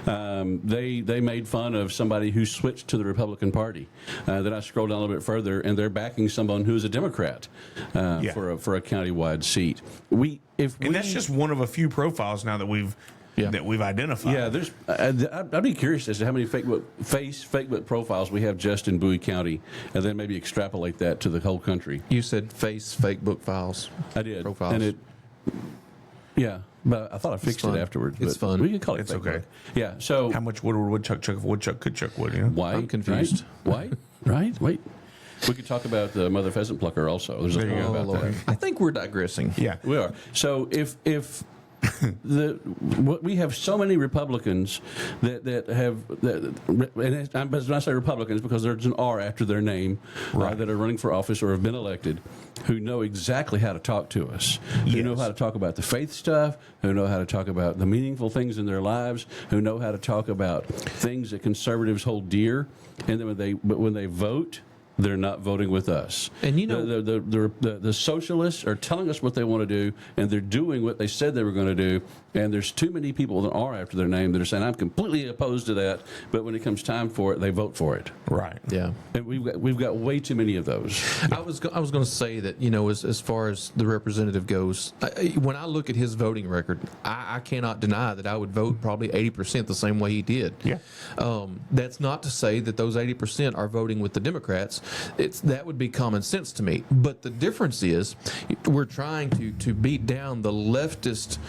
[SPEAKER 3] They made fun of somebody who switched to the Republican Party. Then I scrolled down a little bit further, and they're backing someone who's a Democrat for a countywide seat.
[SPEAKER 2] And that's just one of a few profiles now that we've identified.
[SPEAKER 3] Yeah, there's. I'd be curious as to how many Facebook profiles we have just in Bowie County, and then maybe extrapolate that to the whole country.
[SPEAKER 4] You said fake book files.
[SPEAKER 3] I did,
[SPEAKER 4] Profiles.
[SPEAKER 3] and yeah, but I thought I fixed it
[SPEAKER 4] fun.
[SPEAKER 3] afterwards.
[SPEAKER 4] It's
[SPEAKER 3] but
[SPEAKER 4] fun.
[SPEAKER 3] We can call it.
[SPEAKER 2] It's
[SPEAKER 3] Facebook.
[SPEAKER 2] okay.
[SPEAKER 3] Yeah. So
[SPEAKER 2] How much wood would woodchuck chuck if a woodchuck could chuck wood? You know?
[SPEAKER 3] white?
[SPEAKER 4] I'm confused.
[SPEAKER 3] Right? White? Wait. We could talk about the mother pheasant plucker also. There's a
[SPEAKER 2] There you
[SPEAKER 3] song
[SPEAKER 2] go.
[SPEAKER 3] about
[SPEAKER 4] Oh, Lord.
[SPEAKER 3] that.
[SPEAKER 4] I think we're digressing.
[SPEAKER 2] Yeah.
[SPEAKER 3] We are. So if we have so many Republicans that have and when I say Republicans because there's an R after their name that are running for office or have been elected, who know exactly how to talk to us, who know how to talk about the faith stuff, who know how to talk about the meaningful things in their lives, who know how to talk about things that conservatives hold dear, and then when they vote, they're not voting with us.
[SPEAKER 4] And you know,
[SPEAKER 3] the socialists are telling us what they want to do, and they're doing what they said they were going to do. And there's too many people that are after their name that are saying, I'm completely opposed to that, but when it comes time for it, they vote for it.
[SPEAKER 2] Right.
[SPEAKER 4] Yeah.
[SPEAKER 3] And we've got way too many of those.
[SPEAKER 4] I was going to say that, you know, as far as the representative goes, when I look at his voting record, I cannot deny that I would vote probably 80% the same way he did.
[SPEAKER 2] Yeah.
[SPEAKER 4] That's not to say that those 80% are voting with the Democrats. That would be common sense to me. But the difference is we're trying to beat down the leftist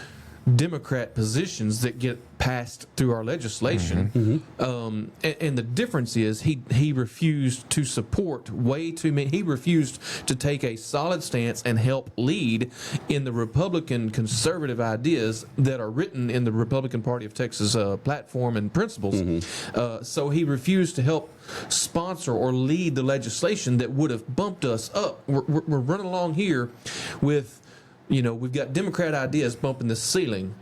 [SPEAKER 4] Democrat positions that get passed through our legislation. And the difference is he refused to support way too many. He refused to take a solid stance and help lead in the Republican conservative ideas that are written in the Republican Party of Texas platform and principles. So he refused to help sponsor or lead the legislation that would have bumped us up. We're running along here with, you know, we've got Democrat ideas bumping the ceiling,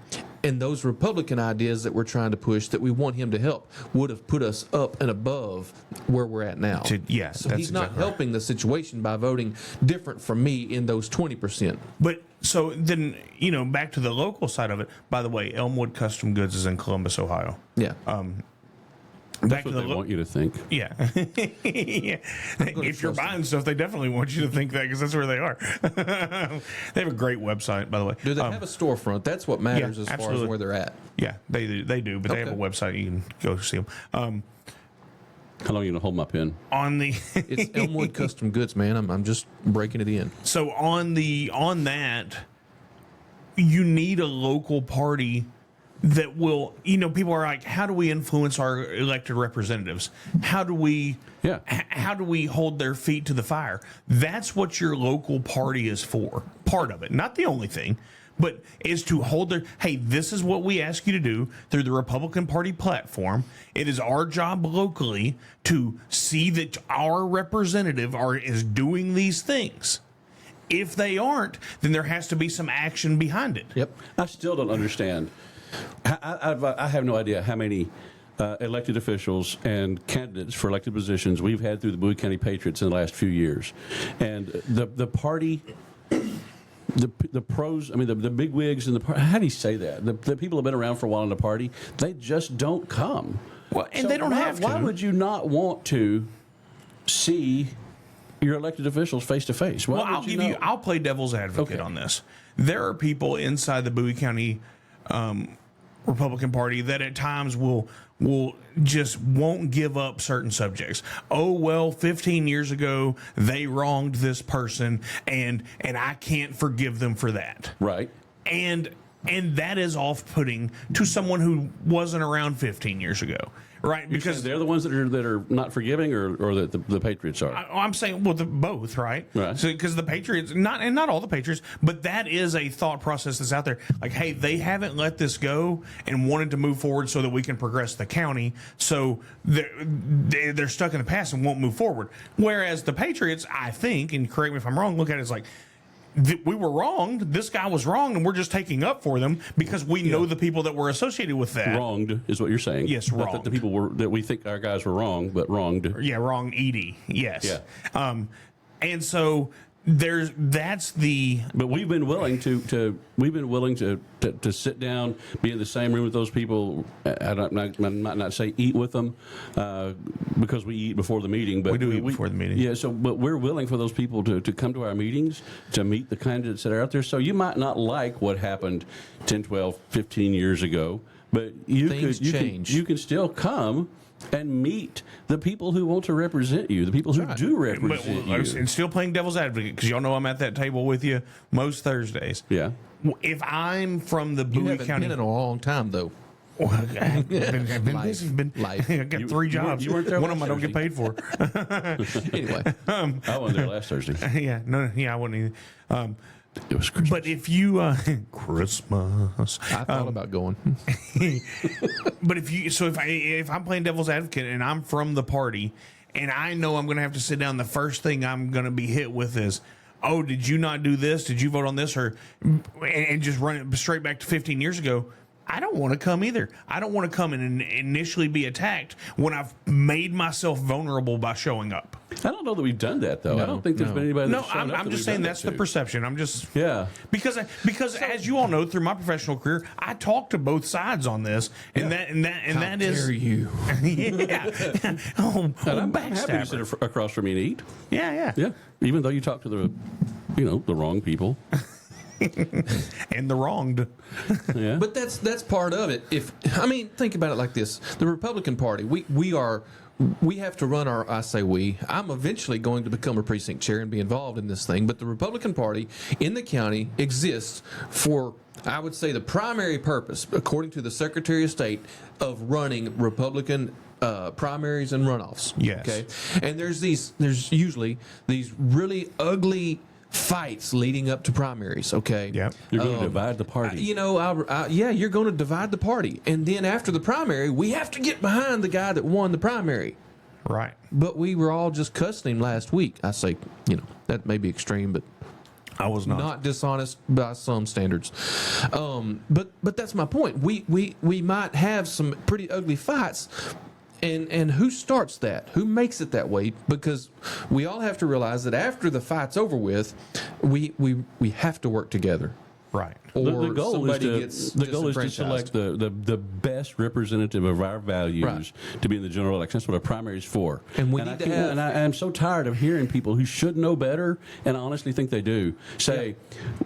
[SPEAKER 4] and those Republican ideas that we're trying to push that we want him to help would have put us up and above where we're at now.
[SPEAKER 2] So
[SPEAKER 4] so
[SPEAKER 2] that's
[SPEAKER 4] he's not
[SPEAKER 2] exactly right.
[SPEAKER 4] helping the situation by voting different from me in those 20%.
[SPEAKER 2] But So then, back to the local side of it. By the way, Elmwood Custom Goods is in Columbus, Ohio.
[SPEAKER 4] Yeah.
[SPEAKER 2] Back
[SPEAKER 3] That's what they want you to think.
[SPEAKER 2] Yeah. Yeah. If you're buying stuff, they definitely want you to think that because that's where they are. They have a great website, by the way.
[SPEAKER 4] Do they have a storefront? That's what matters as far
[SPEAKER 2] absolutely.
[SPEAKER 4] as where they're at.
[SPEAKER 2] Yeah, they do, but they have a
[SPEAKER 4] Okay.
[SPEAKER 2] website. You can go see them.
[SPEAKER 3] How long are you going to hold my pen?
[SPEAKER 2] On the
[SPEAKER 4] It's Elmwood Custom Goods, man. I'm just breaking it in.
[SPEAKER 2] so on that, you need a local party that will, people are like, how do we influence our elected representatives? How do we
[SPEAKER 3] Yeah.
[SPEAKER 2] how do we hold their feet to the fire? That's what your local party is for. Part of it, not the only thing, but is to hold their, hey, this is what we ask you to do through the Republican Party platform. It is our job locally to see that our representative is doing these things. If they aren't, then there has to be some action behind it.
[SPEAKER 4] Yep.
[SPEAKER 3] I still don't understand. I have no idea how many elected officials and candidates for elected positions we've had through the Bowie County Patriots in the last few years. And the party, the pros, I mean, the big wigs in the party, how do you say that? The people who have been around for a while in the party, they just don't come.
[SPEAKER 2] Well, and they don't have to.
[SPEAKER 3] Why would you not want to see your elected officials face to face?
[SPEAKER 2] Well, I'll play devil's advocate on this. There are people inside the Bowie County Republican Party that at times will just won't give up certain subjects. Oh, well, 15 years ago they wronged this person and I can't forgive them for that.
[SPEAKER 3] Right.
[SPEAKER 2] And that is off-putting to someone who wasn't around 15 years ago. Right,
[SPEAKER 3] Because they're the ones that are not forgiving, or that the Patriots are.
[SPEAKER 2] I'm saying, well, both, right?
[SPEAKER 3] Right.
[SPEAKER 2] So because the Patriots, not all the Patriots, but that is a thought process that's out there. Like, hey, they haven't let this go and wanted to move forward so that we can progress the county. So they're stuck in the past and won't move forward. Whereas the Patriots, I think, and correct me if I'm wrong, look at it as like, we were wronged. This guy was wronged, and we're just taking up for them because we know the people that were associated with that.
[SPEAKER 3] Wronged is what you're saying.
[SPEAKER 2] Yes,
[SPEAKER 3] Not that
[SPEAKER 2] wronged.
[SPEAKER 3] the people that we think our guys were wrong, but wronged.
[SPEAKER 2] Yeah, wrong Edie. Yes.
[SPEAKER 3] Yeah.
[SPEAKER 2] And so that's the
[SPEAKER 3] But we've been willing to sit down, be in the same room with those people. I might not say eat with them because we eat before the meeting, but
[SPEAKER 2] We do eat before the meeting.
[SPEAKER 3] Yeah, but we're willing for those people to come to our meetings, to meet the candidates that are out there. So you might not like what happened 10, 12, 15 years ago, but
[SPEAKER 4] Things change.
[SPEAKER 3] You can still come and meet the people who want to represent you, the people who do represent you.
[SPEAKER 2] and still playing devil's advocate because y'all know I'm at that table with you most Thursdays.
[SPEAKER 3] Yeah.
[SPEAKER 2] If I'm from the
[SPEAKER 4] You
[SPEAKER 2] Bowie
[SPEAKER 4] haven't
[SPEAKER 2] County,
[SPEAKER 4] been in a long time, though.
[SPEAKER 2] I've been
[SPEAKER 4] Life.
[SPEAKER 2] busy.
[SPEAKER 4] Life.
[SPEAKER 2] I got 3 jobs.
[SPEAKER 3] you weren't there
[SPEAKER 2] One of them I
[SPEAKER 3] last
[SPEAKER 2] don't get paid for.
[SPEAKER 4] Anyway,
[SPEAKER 3] I wasn't there last Thursday.
[SPEAKER 2] I wouldn't either.
[SPEAKER 3] It was Christmas.
[SPEAKER 2] But if you Christmas,
[SPEAKER 4] I thought about going.
[SPEAKER 2] but if I'm playing devil's advocate and I'm from the party and I know I'm going to have to sit down, the first thing I'm going to be hit with is, oh, did you not do this? Did you vote on this? And just run it straight back to 15 years ago. I don't want to come either. I don't want to come and initially be attacked when I've made myself vulnerable by showing up.
[SPEAKER 3] I don't know that we've done that, though. I don't think there's been anybody
[SPEAKER 2] No,
[SPEAKER 3] that's shown up
[SPEAKER 2] I'm
[SPEAKER 3] that
[SPEAKER 2] just
[SPEAKER 3] we've
[SPEAKER 2] saying
[SPEAKER 3] done
[SPEAKER 2] that's
[SPEAKER 3] that
[SPEAKER 2] the
[SPEAKER 3] to.
[SPEAKER 2] perception. I'm just
[SPEAKER 3] Yeah.
[SPEAKER 2] because as you all know through my professional career, I talk to both sides on this, and that
[SPEAKER 4] How
[SPEAKER 2] is
[SPEAKER 4] dare you?
[SPEAKER 2] yeah. Oh,
[SPEAKER 3] And I'm happy to
[SPEAKER 2] backstabber.
[SPEAKER 3] sit across from you and eat.
[SPEAKER 2] Yeah.
[SPEAKER 3] Yeah. Even though you talk to the wrong people.
[SPEAKER 2] And the wronged.
[SPEAKER 3] Yeah.
[SPEAKER 4] But that's part of it. Think about it like this: the Republican Party, we have to run our. I say we. I'm eventually going to become a precinct chair and be involved in this thing. But the Republican Party in the county exists for, I would say, the primary purpose, according to the Secretary of State, of running Republican primaries and runoffs.
[SPEAKER 2] Yes.
[SPEAKER 4] Okay. And there's usually these really ugly fights leading up to primaries. Okay.
[SPEAKER 2] Yep.
[SPEAKER 3] You're going to divide the party.
[SPEAKER 4] You're going to divide the party. And then after the primary, we have to get behind the guy that won the primary.
[SPEAKER 2] Right.
[SPEAKER 4] But we were all just cussing him last week. I say, that may be extreme, but
[SPEAKER 2] I was
[SPEAKER 4] not dishonest by some standards. But that's my point. We might have some pretty ugly fights, And who starts that? Who makes it that way? Because we all have to realize that after the fight's over with, we have to work together.
[SPEAKER 2] Right.
[SPEAKER 4] Or
[SPEAKER 3] The goal
[SPEAKER 4] somebody
[SPEAKER 3] is
[SPEAKER 4] gets
[SPEAKER 3] to select the best representative of our values
[SPEAKER 4] Right.
[SPEAKER 3] to be in the general election. That's what a primary is for.
[SPEAKER 4] And we
[SPEAKER 3] I
[SPEAKER 4] need to
[SPEAKER 3] can't-
[SPEAKER 4] have-
[SPEAKER 3] And I'm so tired of hearing people who should know better and honestly think they do say,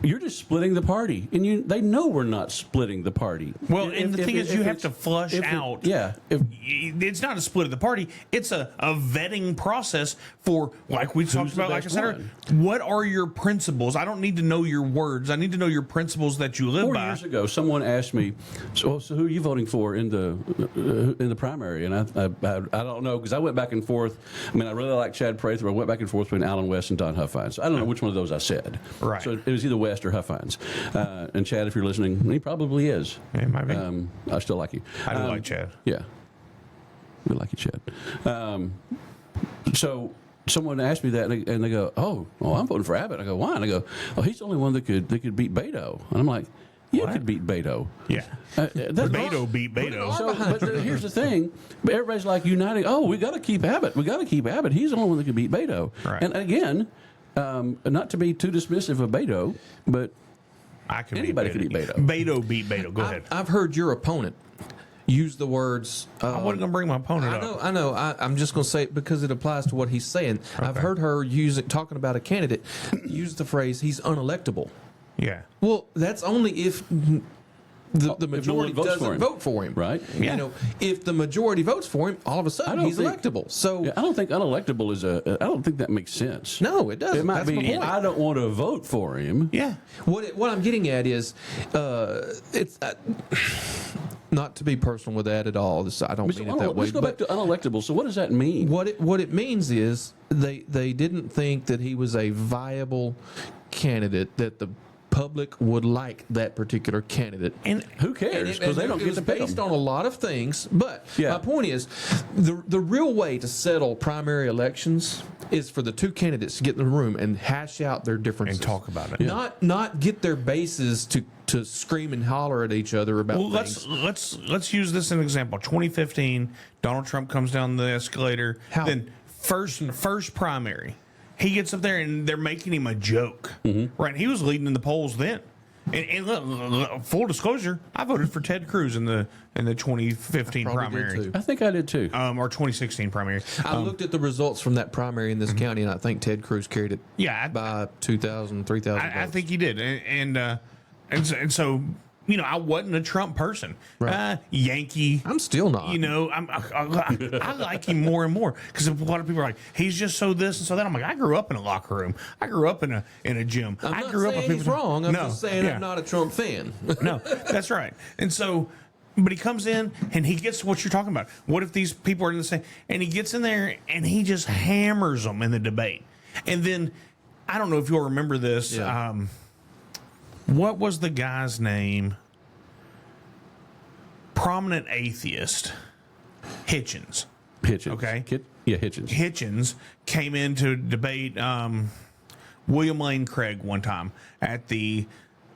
[SPEAKER 3] "You're just splitting the party," and they know we're not splitting the party.
[SPEAKER 2] Well, and the thing is, you have to flush out.
[SPEAKER 3] If
[SPEAKER 2] It's not a split of the party. It's a vetting process for, like we talked
[SPEAKER 3] the
[SPEAKER 2] about, like I
[SPEAKER 3] best
[SPEAKER 2] said,
[SPEAKER 3] one?
[SPEAKER 2] what are your principles? I don't need to know your words. I need to know your principles that you live
[SPEAKER 3] 4
[SPEAKER 2] by.
[SPEAKER 3] years ago, someone asked me, "So who are you voting for in the primary?" And I don't know, because I went back and forth. I mean, I really like Chad Prather. I went back and forth between Alan West and Don Huffines. So I don't know which one of those I said.
[SPEAKER 2] Right.
[SPEAKER 3] So it was either West or Huffines. And Chad, if you're listening, he probably is.
[SPEAKER 2] Yeah, it might be.
[SPEAKER 3] I still like you.
[SPEAKER 2] I do like Chad.
[SPEAKER 3] Yeah. We like you, Chad. So someone asked me that, and they go, "Oh, well, I'm voting for Abbott." I go, "Why?" And I go, "Oh, he's the only one that could beat Beto." And I'm like, "You could beat Beto."
[SPEAKER 2] Yeah. Beto beat Beto.
[SPEAKER 3] So, but here's the thing: everybody's like uniting. Oh, we got to keep Abbott. We got to keep Abbott. He's the only one that can beat Beto.
[SPEAKER 2] Right.
[SPEAKER 3] And again, not to be too dismissive of Beto, but anybody could beat Beto.
[SPEAKER 2] Beto beat Beto. Go ahead.
[SPEAKER 4] I've heard your opponent use the words.
[SPEAKER 2] I wasn't going to bring my opponent up.
[SPEAKER 4] I know. I'm just going to say it because it applies to what he's saying. I've heard her talking about a candidate, use the phrase "he's unelectable."
[SPEAKER 2] Yeah.
[SPEAKER 4] Well, that's only if the
[SPEAKER 3] no
[SPEAKER 4] majority
[SPEAKER 3] one votes
[SPEAKER 4] doesn't
[SPEAKER 3] for him.
[SPEAKER 4] vote for him,
[SPEAKER 3] Right.
[SPEAKER 2] Yeah.
[SPEAKER 4] You know, if the majority votes for him, all of a sudden he's electable. So
[SPEAKER 3] I don't think unelectable is I don't think that makes sense.
[SPEAKER 4] no, it doesn't.
[SPEAKER 3] It might
[SPEAKER 4] That's my
[SPEAKER 3] be.
[SPEAKER 4] point.
[SPEAKER 3] I don't want to vote for him.
[SPEAKER 2] Yeah.
[SPEAKER 4] What I'm getting at is, it's not to be personal with that at all. I don't mean it that way.
[SPEAKER 3] Let's go back
[SPEAKER 4] But
[SPEAKER 3] to unelectable. So what does that mean?
[SPEAKER 4] what it means is they didn't think that he was a viable candidate, that the public would like that particular candidate.
[SPEAKER 2] And
[SPEAKER 3] Who cares? Because they don't
[SPEAKER 4] it
[SPEAKER 3] get
[SPEAKER 4] was
[SPEAKER 3] to pick
[SPEAKER 4] based
[SPEAKER 3] them.
[SPEAKER 4] on a lot of things. But
[SPEAKER 3] Yeah.
[SPEAKER 4] my point is, the real way to settle primary elections is for the two candidates to get in the room and hash out their differences
[SPEAKER 2] And talk about it.
[SPEAKER 4] Not get their bases to scream and holler at each other about
[SPEAKER 2] Well,
[SPEAKER 4] things.
[SPEAKER 2] let's use this as an example. 2015, Donald Trump comes down the escalator.
[SPEAKER 4] How?
[SPEAKER 2] Then first primary, he gets up there and they're making him a joke. Right? He was leading in the polls then. And look, full disclosure, I voted for Ted Cruz in the 2015
[SPEAKER 4] Probably did
[SPEAKER 2] primary,
[SPEAKER 4] too.
[SPEAKER 3] I think I did too.
[SPEAKER 2] or 2016 primary.
[SPEAKER 4] I looked at the results from that primary in this county, and I think Ted Cruz carried it
[SPEAKER 2] Yeah,
[SPEAKER 4] by 2,000, 3,000
[SPEAKER 2] I
[SPEAKER 4] votes.
[SPEAKER 2] think he did, and so you know, I wasn't a Trump person.
[SPEAKER 4] Right.
[SPEAKER 2] Yankee.
[SPEAKER 4] I'm still not.
[SPEAKER 2] You know, I like him more and more because a lot of people are like, he's just so this and so that. I'm like, I grew up in a locker room. I grew up in a gym.
[SPEAKER 4] I'm
[SPEAKER 2] I
[SPEAKER 4] not
[SPEAKER 2] grew up
[SPEAKER 4] saying
[SPEAKER 2] with
[SPEAKER 4] he's
[SPEAKER 2] people.
[SPEAKER 4] wrong. I'm
[SPEAKER 2] No,
[SPEAKER 4] just saying
[SPEAKER 2] yeah.
[SPEAKER 4] I'm not a Trump fan.
[SPEAKER 2] No, that's right. And so, but he comes in and he gets what you're talking about. What if these people are in the same? And he gets in there and he just hammers them in the debate. And then, I don't know if you'll remember this.
[SPEAKER 4] Yeah.
[SPEAKER 2] What was the guy's name? Prominent atheist, Hitchens.
[SPEAKER 3] Hitchens.
[SPEAKER 2] Okay.
[SPEAKER 3] Yeah, Hitchens.
[SPEAKER 2] Hitchens came in to debate William Lane Craig one time at the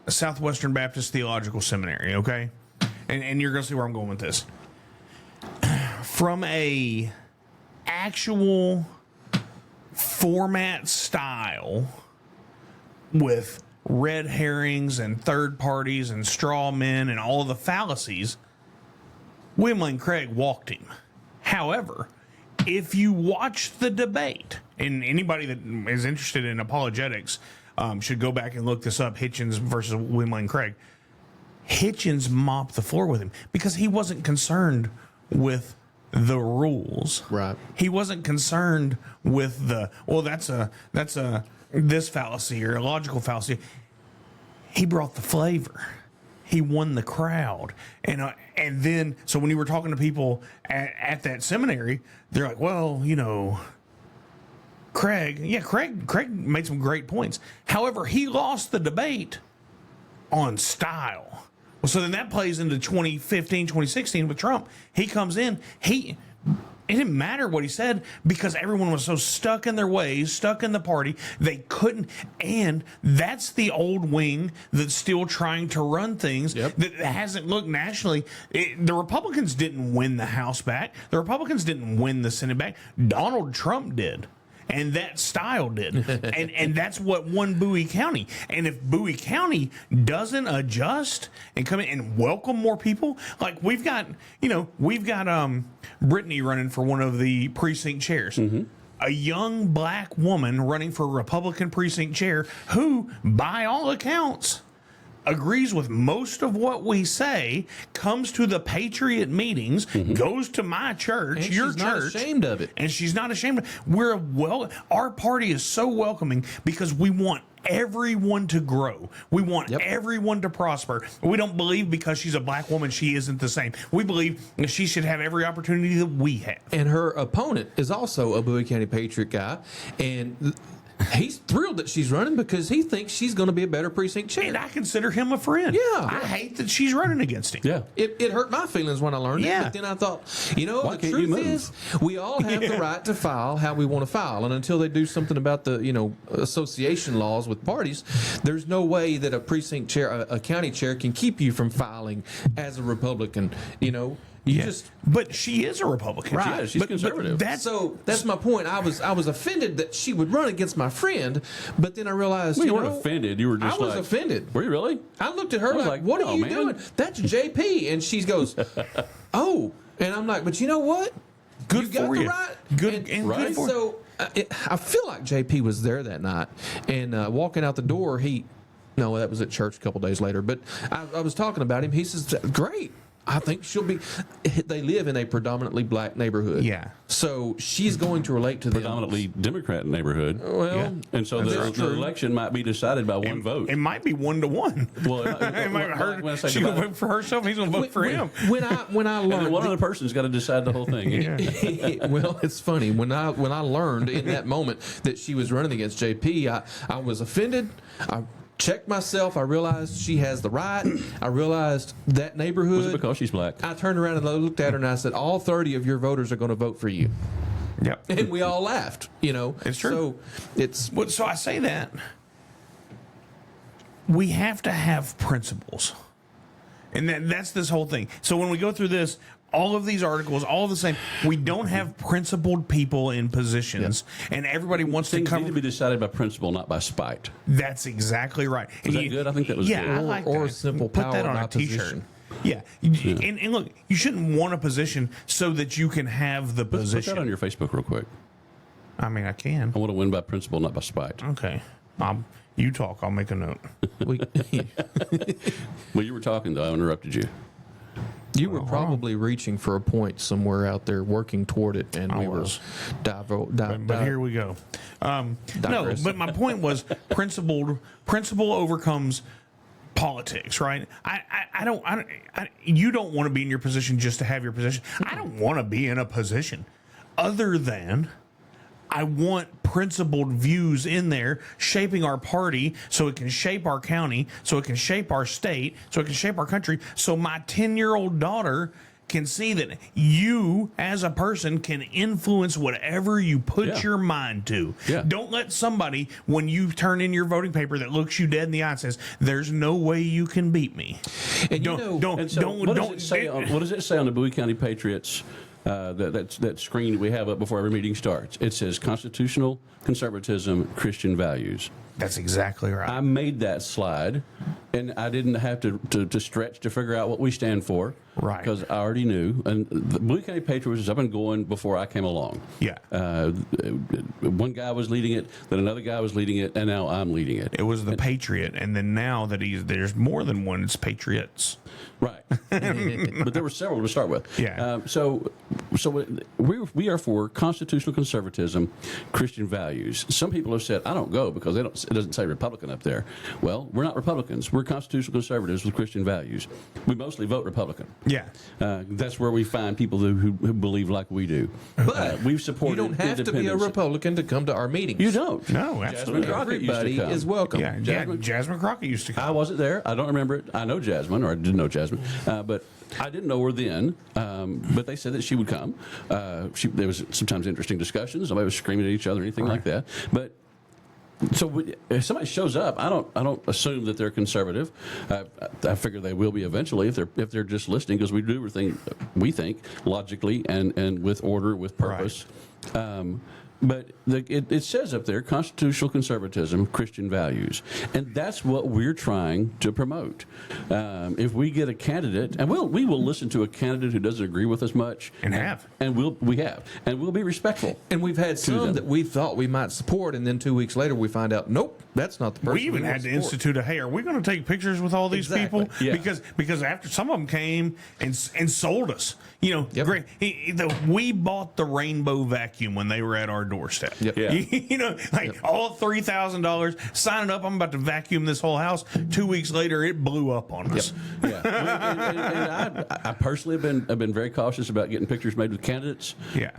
[SPEAKER 2] Southwestern Baptist Theological Seminary, okay? And you're going to see where I'm going with this. From a actual format style with red herrings and third parties and straw men and all the fallacies, William Lane Craig walked him. However, if you watch the debate, and anybody that is interested in apologetics should go back and look this up, Hitchens versus William Lane Craig. Hitchens mopped the floor with him because he wasn't concerned with the rules.
[SPEAKER 4] Right.
[SPEAKER 2] He wasn't concerned with that's a this fallacy or a logical fallacy. He brought the flavor. He won the crowd, and then so when you were talking to people at that seminary, they're like, well, you know, Craig made some great points. However, he lost the debate on style. Well, so then that plays into 2015, 2016 with Trump. He comes in, it didn't matter what he said because everyone was so stuck in their ways, stuck in the party, they couldn't. And that's the old wing that's still trying to run things that hasn't looked nationally. The Republicans didn't win the House back. The Republicans didn't win the Senate back. Donald Trump did. And that style did. and that's what won Bowie County. And if Bowie County doesn't adjust and come in and welcome more people, like we've got Brittany running for one of the precinct chairs. A young black woman running for Republican precinct chair who, by all accounts, agrees with most of what we say, comes to the Patriot meetings, goes to my church,
[SPEAKER 4] And
[SPEAKER 2] your
[SPEAKER 4] she's
[SPEAKER 2] church.
[SPEAKER 4] not ashamed of it.
[SPEAKER 2] And she's not ashamed. Our party is so welcoming because we want everyone to grow. We want everyone to prosper. We don't believe because she's a black woman, she isn't the same. We believe that she should have every opportunity that we have.
[SPEAKER 4] And her opponent is also a Bowie County Patriot guy, and he's thrilled that she's running because he thinks she's going to be a better precinct chair.
[SPEAKER 2] And I consider him a friend.
[SPEAKER 4] Yeah.
[SPEAKER 2] I hate that she's running against him.
[SPEAKER 3] Yeah.
[SPEAKER 4] It hurt my feelings when I learned it, but then I thought,
[SPEAKER 3] Why
[SPEAKER 4] the
[SPEAKER 3] can't you
[SPEAKER 4] truth
[SPEAKER 3] move?
[SPEAKER 4] is, we all have the right to file how we want to file, and until they do something about the association laws with parties, there's no way that a precinct chair, a county chair, can keep you from filing as a Republican.
[SPEAKER 2] But she is a Republican.
[SPEAKER 4] Right.
[SPEAKER 3] Yeah, she's conservative.
[SPEAKER 4] That's my point. I was offended that she would run against my friend, but then I realized
[SPEAKER 3] Well, you weren't offended. You were just
[SPEAKER 4] I was offended.
[SPEAKER 3] Were you really?
[SPEAKER 4] I looked at her
[SPEAKER 3] I was
[SPEAKER 4] like, "What are
[SPEAKER 3] "Oh,
[SPEAKER 4] you
[SPEAKER 3] man."
[SPEAKER 4] doing? That's JP." And she goes, "Oh," and I'm like, "But you know what?
[SPEAKER 2] Good
[SPEAKER 4] you got
[SPEAKER 2] for
[SPEAKER 4] the
[SPEAKER 2] you.
[SPEAKER 4] right."
[SPEAKER 2] Good and
[SPEAKER 3] Right.
[SPEAKER 2] good for
[SPEAKER 4] So I feel like JP was there that night, and walking out the door, no, that was at church a couple days later. But I was talking about him. He says, "Great. I think she'll be." They live in a predominantly black neighborhood.
[SPEAKER 2] Yeah.
[SPEAKER 4] So she's going to relate to them.
[SPEAKER 3] Predominantly Democrat neighborhood.
[SPEAKER 4] Well,
[SPEAKER 3] And so the election might be decided by one vote.
[SPEAKER 2] It might be 1-1.
[SPEAKER 3] Well,
[SPEAKER 2] It might hurt.
[SPEAKER 3] when I say
[SPEAKER 2] She's going to
[SPEAKER 3] divide-
[SPEAKER 2] vote for herself. He's going to vote for him.
[SPEAKER 4] When I
[SPEAKER 3] and then
[SPEAKER 4] learned
[SPEAKER 3] one other person's got to decide the whole thing.
[SPEAKER 4] well, it's funny when I learned in that moment that she was running against JP, I was offended. I checked myself. I realized she has the right. I realized that neighborhood.
[SPEAKER 3] Was it because she's black?
[SPEAKER 4] I turned around and I looked at her and I said, "All 30 of your voters are going to vote for you."
[SPEAKER 2] Yep.
[SPEAKER 4] And we all laughed.
[SPEAKER 2] It's true.
[SPEAKER 4] So it's
[SPEAKER 2] So I say that we have to have principles, and that's this whole thing. So when we go through this, all of these articles, all the same, we don't have principled people in positions, and everybody wants
[SPEAKER 3] Things
[SPEAKER 2] to
[SPEAKER 3] need
[SPEAKER 2] cover.
[SPEAKER 3] to be decided by principle, not by spite.
[SPEAKER 2] That's exactly right.
[SPEAKER 3] Was that good? I think that was
[SPEAKER 2] yeah,
[SPEAKER 3] good.
[SPEAKER 2] I like
[SPEAKER 4] Or
[SPEAKER 2] that.
[SPEAKER 4] simple
[SPEAKER 2] Put
[SPEAKER 4] power,
[SPEAKER 2] that on a
[SPEAKER 4] not
[SPEAKER 2] T-shirt.
[SPEAKER 4] position.
[SPEAKER 2] Yeah. And look, you shouldn't want a position so that you can have the
[SPEAKER 3] Put
[SPEAKER 2] position.
[SPEAKER 3] that on your Facebook real quick.
[SPEAKER 2] I mean, I can.
[SPEAKER 3] I want to win by principle, not by spite.
[SPEAKER 2] Okay. You talk. I'll make a note.
[SPEAKER 4] we,
[SPEAKER 3] Well, you were talking, though. I interrupted you.
[SPEAKER 4] you were probably reaching for a point somewhere out there, working toward it, and we were
[SPEAKER 2] was.
[SPEAKER 4] dive.
[SPEAKER 2] But here we go. No,
[SPEAKER 4] Digress.
[SPEAKER 2] but my point was principle overcomes politics, right? You don't want to be in your position just to have your position. I don't want to be in a position other than I want principled views in there shaping our party so it can shape our county, so it can shape our state, so it can shape our country, so my 10-year-old daughter can see that you as a person can influence whatever you put
[SPEAKER 3] Yeah.
[SPEAKER 2] your mind to.
[SPEAKER 3] Yeah.
[SPEAKER 2] Don't let somebody, when you turn in your voting paper, that looks you dead in the eye and says, "There's no way you can beat me."
[SPEAKER 4] And
[SPEAKER 3] And so what does it say on the Bowie County Patriots? That screen that we have up before every meeting starts. It says constitutional conservatism, Christian values.
[SPEAKER 2] That's exactly right.
[SPEAKER 3] I made that slide, and I didn't have to stretch to figure out what we stand for.
[SPEAKER 2] Right.
[SPEAKER 3] Because I already knew. And the Bowie County Patriots was up and going before I came along.
[SPEAKER 2] Yeah.
[SPEAKER 3] One guy was leading it, then another guy was leading it, and now I'm leading it.
[SPEAKER 2] It was the Patriot, and then now that there's more than one, it's Patriots.
[SPEAKER 3] Right. But there were several to start with.
[SPEAKER 2] Yeah.
[SPEAKER 3] So we are for constitutional conservatism, Christian values. Some people have said, I don't go because it doesn't say Republican up there. Well, we're not Republicans. We're constitutional conservatives with Christian values. We mostly vote Republican.
[SPEAKER 2] Yeah.
[SPEAKER 3] That's where we find people who believe like we do.
[SPEAKER 4] But
[SPEAKER 3] we've supported
[SPEAKER 4] you don't have to be a
[SPEAKER 3] independence.
[SPEAKER 4] Republican to come to our meetings.
[SPEAKER 3] You don't.
[SPEAKER 2] No,
[SPEAKER 3] Jasmine
[SPEAKER 2] absolutely.
[SPEAKER 3] Crockett used to
[SPEAKER 4] Everybody
[SPEAKER 3] come.
[SPEAKER 4] is welcome.
[SPEAKER 2] Yeah, Jasmine Crockett used to come.
[SPEAKER 3] I wasn't there. I don't remember it. I know Jasmine, or I didn't know Jasmine, but I didn't know her then. But they said that she would come. some. There was sometimes interesting discussions. Somebody was screaming at each other, anything like that. But so if somebody shows up, I don't assume that they're conservative. I figure they will be eventually if they're just listening, because we do everything we think logically and with order, with purpose. But it says up there, constitutional conservatism, Christian values. And that's what we're trying to promote. If we get a candidate, and we will listen to a candidate who doesn't agree with us much.
[SPEAKER 2] And have.
[SPEAKER 3] And we have. And we'll be respectful.
[SPEAKER 4] And we've had some
[SPEAKER 3] them.
[SPEAKER 4] that we thought we might support, and then 2 weeks later we find out, nope, that's not the person.
[SPEAKER 2] We even had to institute hey, are we going to take pictures with all these
[SPEAKER 4] Exactly.
[SPEAKER 2] people?
[SPEAKER 3] Yeah.
[SPEAKER 2] Because after some of them came and sold us,
[SPEAKER 4] Yep.
[SPEAKER 2] great. We bought the rainbow vacuum when they were at our doorstep.
[SPEAKER 4] Yep.
[SPEAKER 3] Yeah.
[SPEAKER 2] All $3,000, signing up. I'm about to vacuum this whole house. 2 weeks later, it blew up on us.
[SPEAKER 3] Yeah, and I personally have been very cautious about getting pictures made with candidates.
[SPEAKER 2] Yeah.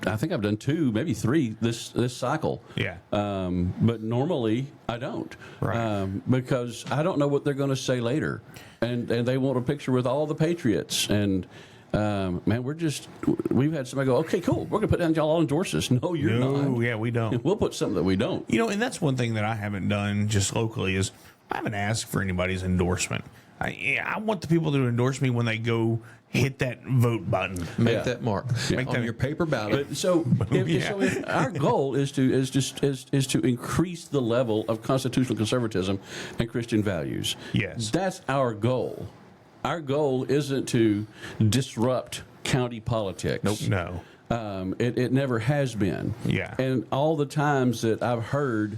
[SPEAKER 3] I think I've done 2, maybe 3 this cycle.
[SPEAKER 2] Yeah.
[SPEAKER 3] But normally I don't.
[SPEAKER 2] Right.
[SPEAKER 3] Because I don't know what they're going to say later, and they want a picture with all the patriots and. Man, we've had somebody go, okay, cool, we're going to put down y'all all endorse this. No, you're not.
[SPEAKER 2] Yeah, we don't.
[SPEAKER 3] We'll put something that we don't.
[SPEAKER 2] And that's one thing that I haven't done just locally is I haven't asked for anybody's endorsement. I want the people to endorse me when they go hit that vote button.
[SPEAKER 4] Make
[SPEAKER 3] Yeah.
[SPEAKER 4] that mark
[SPEAKER 2] Make
[SPEAKER 4] on
[SPEAKER 2] that-
[SPEAKER 4] your paper ballot.
[SPEAKER 3] But so if our goal is to increase the level of constitutional conservatism and Christian values.
[SPEAKER 2] Yes.
[SPEAKER 3] That's our goal. Our goal isn't to disrupt county politics.
[SPEAKER 2] No.
[SPEAKER 3] It never has been.
[SPEAKER 2] Yeah.
[SPEAKER 3] And all the times that I've heard,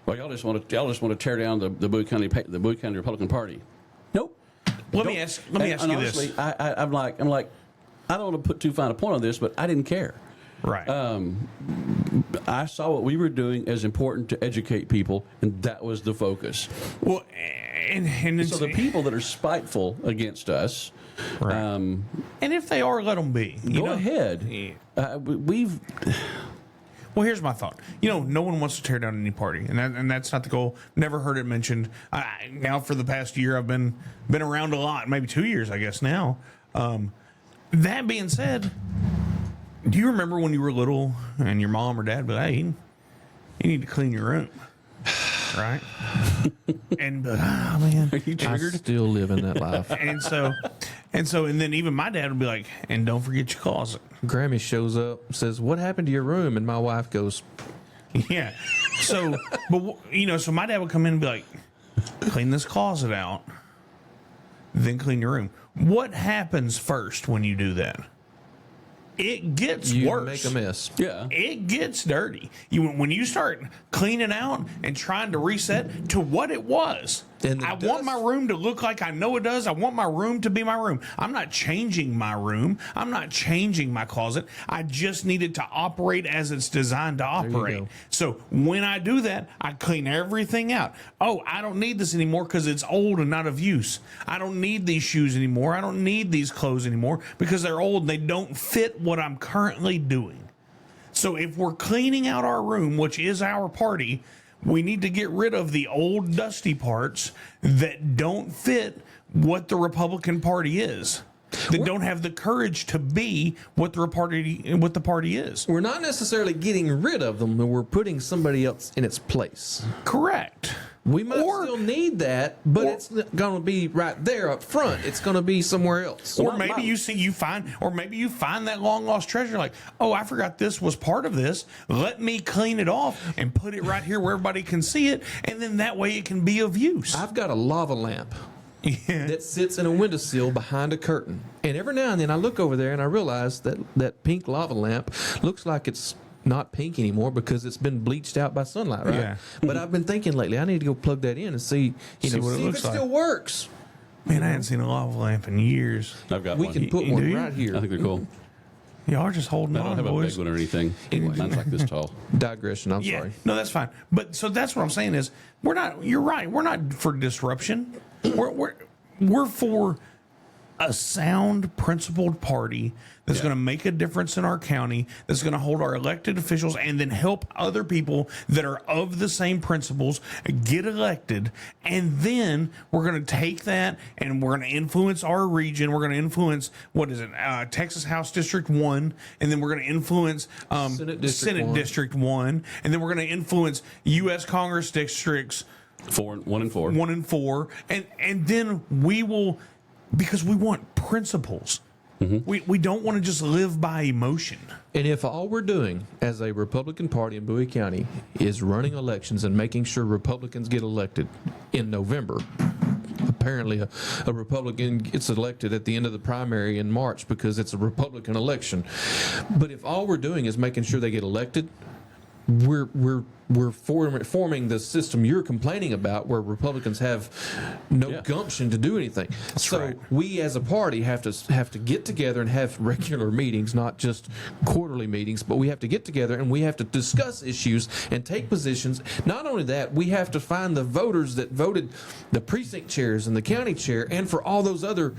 [SPEAKER 3] well, y'all just want to tear down the Bowie County Republican Party. Nope.
[SPEAKER 2] Let me ask you
[SPEAKER 3] honestly,
[SPEAKER 2] this.
[SPEAKER 3] I'm like, I don't want to put too fine a point on this, but I didn't care.
[SPEAKER 2] Right.
[SPEAKER 3] I saw what we were doing as important to educate people, and that was the focus.
[SPEAKER 2] Well, and
[SPEAKER 3] So the people that are spiteful against us,
[SPEAKER 2] Right. And if they are, let them be.
[SPEAKER 3] go ahead.
[SPEAKER 2] Yeah.
[SPEAKER 3] We've
[SPEAKER 2] Well, here's my thought. No one wants to tear down any party, and that's not the goal. Never heard it mentioned. Now, for the past year, I've been around a lot, maybe 2 years, I guess now. That being said, do you remember when you were little and your mom or dad would be like, hey, you need to clean your room, right? And man,
[SPEAKER 3] Are you
[SPEAKER 4] I
[SPEAKER 3] triggered?
[SPEAKER 4] still live in that life.
[SPEAKER 2] and then even my dad would be like, and don't forget your closet.
[SPEAKER 4] Grammy shows up, says, "What happened to your room?" And my wife goes,
[SPEAKER 2] Yeah. So, so my dad would come in and be like, clean this closet out, then clean your room. What happens first when you do that? It gets
[SPEAKER 4] "You
[SPEAKER 2] worse.
[SPEAKER 4] make a mess."
[SPEAKER 3] Yeah.
[SPEAKER 2] It gets dirty. When you start cleaning out and trying to reset to what it was.
[SPEAKER 4] And the
[SPEAKER 2] I want
[SPEAKER 4] dust-
[SPEAKER 2] my room to look like I know it does. I want my room to be my room. I'm not changing my room. I'm not changing my closet. I just need it to operate as it's designed to operate.
[SPEAKER 4] go.
[SPEAKER 2] So when I do that, I clean everything out. Oh, I don't need this anymore because it's old and not of use. I don't need these shoes anymore. I don't need these clothes anymore because they're old and they don't fit what I'm currently doing. So if we're cleaning out our room, which is our party, we need to get rid of the old dusty parts that don't fit what the Republican Party is. That don't have the courage to be what the party is.
[SPEAKER 4] We're not necessarily getting rid of them, but we're putting somebody else in its place.
[SPEAKER 2] Correct.
[SPEAKER 4] We might
[SPEAKER 2] Or-
[SPEAKER 4] still need that, but
[SPEAKER 2] or-
[SPEAKER 4] it's not going to be right there up front. It's going to be somewhere else.
[SPEAKER 2] Or maybe you find that long lost treasure. Like, oh, I forgot this was part of this. Let me clean it off and put it right here where everybody can see it, and then that way it can be of use.
[SPEAKER 4] I've got a lava lamp
[SPEAKER 2] Yeah.
[SPEAKER 4] that sits in a windowsill behind a curtain, and every now and then I look over there and I realize that pink lava lamp looks like it's not pink anymore because it's been bleached out by sunlight, right?
[SPEAKER 2] Yeah.
[SPEAKER 4] But I've been thinking lately I need to go plug that in and see
[SPEAKER 2] what it
[SPEAKER 4] if
[SPEAKER 2] looks
[SPEAKER 4] it
[SPEAKER 2] like.
[SPEAKER 4] still works.
[SPEAKER 2] Man, I hadn't seen a lava lamp in years.
[SPEAKER 3] I've got
[SPEAKER 4] We
[SPEAKER 3] one.
[SPEAKER 4] can put
[SPEAKER 2] Do
[SPEAKER 4] one
[SPEAKER 2] you?
[SPEAKER 4] right here.
[SPEAKER 3] I think they're cool.
[SPEAKER 2] Y'all are just holding
[SPEAKER 3] I don't
[SPEAKER 2] on,
[SPEAKER 3] have a
[SPEAKER 2] boys.
[SPEAKER 3] big one or anything. Mine's like this tall.
[SPEAKER 4] Digression. I'm
[SPEAKER 2] Yeah,
[SPEAKER 4] sorry.
[SPEAKER 2] no, that's fine. But so that's what I'm saying is we're not. You're right. We're not for disruption. We're for a sound, principled party that's going to make a difference in our county, that's going to hold our elected officials and then help other people that are of the same principles get elected. And then we're going to take that and we're going to influence our region. We're going to influence, Texas House District 1. And then we're going to influence Senate District 1. And then we're going to influence U.S. Congress districts
[SPEAKER 3] 1 and 4.
[SPEAKER 2] 1 and 4. And then we will, because we want principles. We don't want to just live by emotion.
[SPEAKER 4] And if all we're doing as a Republican Party in Bowie County is running elections and making sure Republicans get elected in November, apparently a Republican gets elected at the end of the primary in March because it's a Republican election. But if all we're doing is making sure they get elected, we're forming the system you're complaining about, where Republicans have no gumption to do anything. We as a party have to get together and have regular meetings, not just quarterly meetings, but we have to get together and we have to discuss issues and take positions. Not only that, we have to find the voters that voted the precinct chairs and the county chair, and for all those other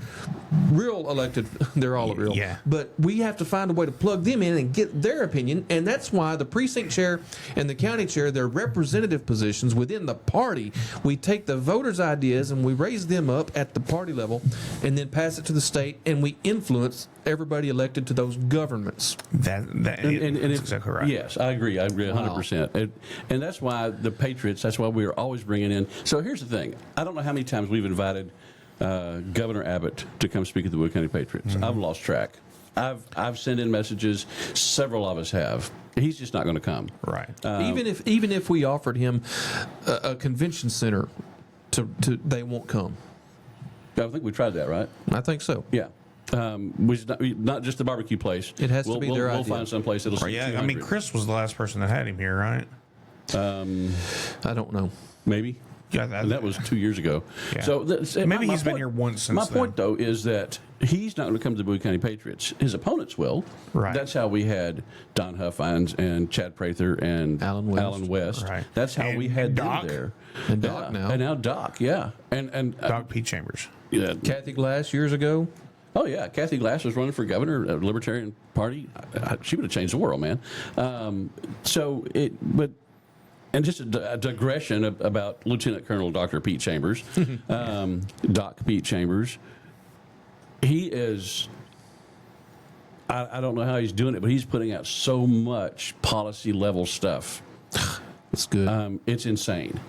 [SPEAKER 4] real elected, they're all real.
[SPEAKER 2] Yeah.
[SPEAKER 4] But we have to find a way to plug them in and get their opinion, and that's why the precinct chair and the county chair, they're representative positions within the party. We take the voters' ideas and we raise them up at the party level and then pass it to the state, and we influence everybody elected to those governments.
[SPEAKER 2] That's exactly right.
[SPEAKER 3] Yes, I agree 100%. And that's why the Patriots, that's why we're always bringing in. So here's the thing. I don't know how many times we've invited Governor Abbott to come speak at the Bowie County Patriots. I've lost track. I've sent in messages. Several of us have. He's just not going to come.
[SPEAKER 2] Right.
[SPEAKER 4] Even if we offered him a convention center, they won't come.
[SPEAKER 3] I think we tried that, right?
[SPEAKER 4] I think so.
[SPEAKER 3] Yeah. Not just the barbecue place.
[SPEAKER 4] It has to be their
[SPEAKER 3] We'll
[SPEAKER 4] idea.
[SPEAKER 3] find some place that'll.
[SPEAKER 2] Yeah, I mean, Chris was the last person that had him here, right?
[SPEAKER 4] I don't know.
[SPEAKER 3] Maybe.
[SPEAKER 2] Yeah,
[SPEAKER 3] And that was 2 years ago.
[SPEAKER 2] Yeah.
[SPEAKER 3] So
[SPEAKER 2] Maybe
[SPEAKER 3] my
[SPEAKER 2] he's been
[SPEAKER 3] point-
[SPEAKER 2] here once since
[SPEAKER 3] My
[SPEAKER 2] then.
[SPEAKER 3] point, though, is that he's not going to come to the Bowie County Patriots. His opponents will.
[SPEAKER 2] Right.
[SPEAKER 3] That's how we had Don Huffines and Chad Prather and
[SPEAKER 4] Alan West.
[SPEAKER 2] Right.
[SPEAKER 3] That's how
[SPEAKER 2] And
[SPEAKER 3] we had
[SPEAKER 2] Doc.
[SPEAKER 3] them there.
[SPEAKER 4] And Doc now.
[SPEAKER 3] And now Doc, yeah. And
[SPEAKER 2] Doc P. Chambers.
[SPEAKER 3] yeah.
[SPEAKER 4] Kathy Glass years ago.
[SPEAKER 3] Oh, yeah. Kathy Glass was running for governor of the Libertarian Party. She would have changed the world, man. And just a digression about Lieutenant Colonel Dr. Pete Chambers, Doc Pete Chambers. He is, I don't know how he's doing it, but he's putting out so much policy level stuff.
[SPEAKER 4] It's good.
[SPEAKER 3] It's insane.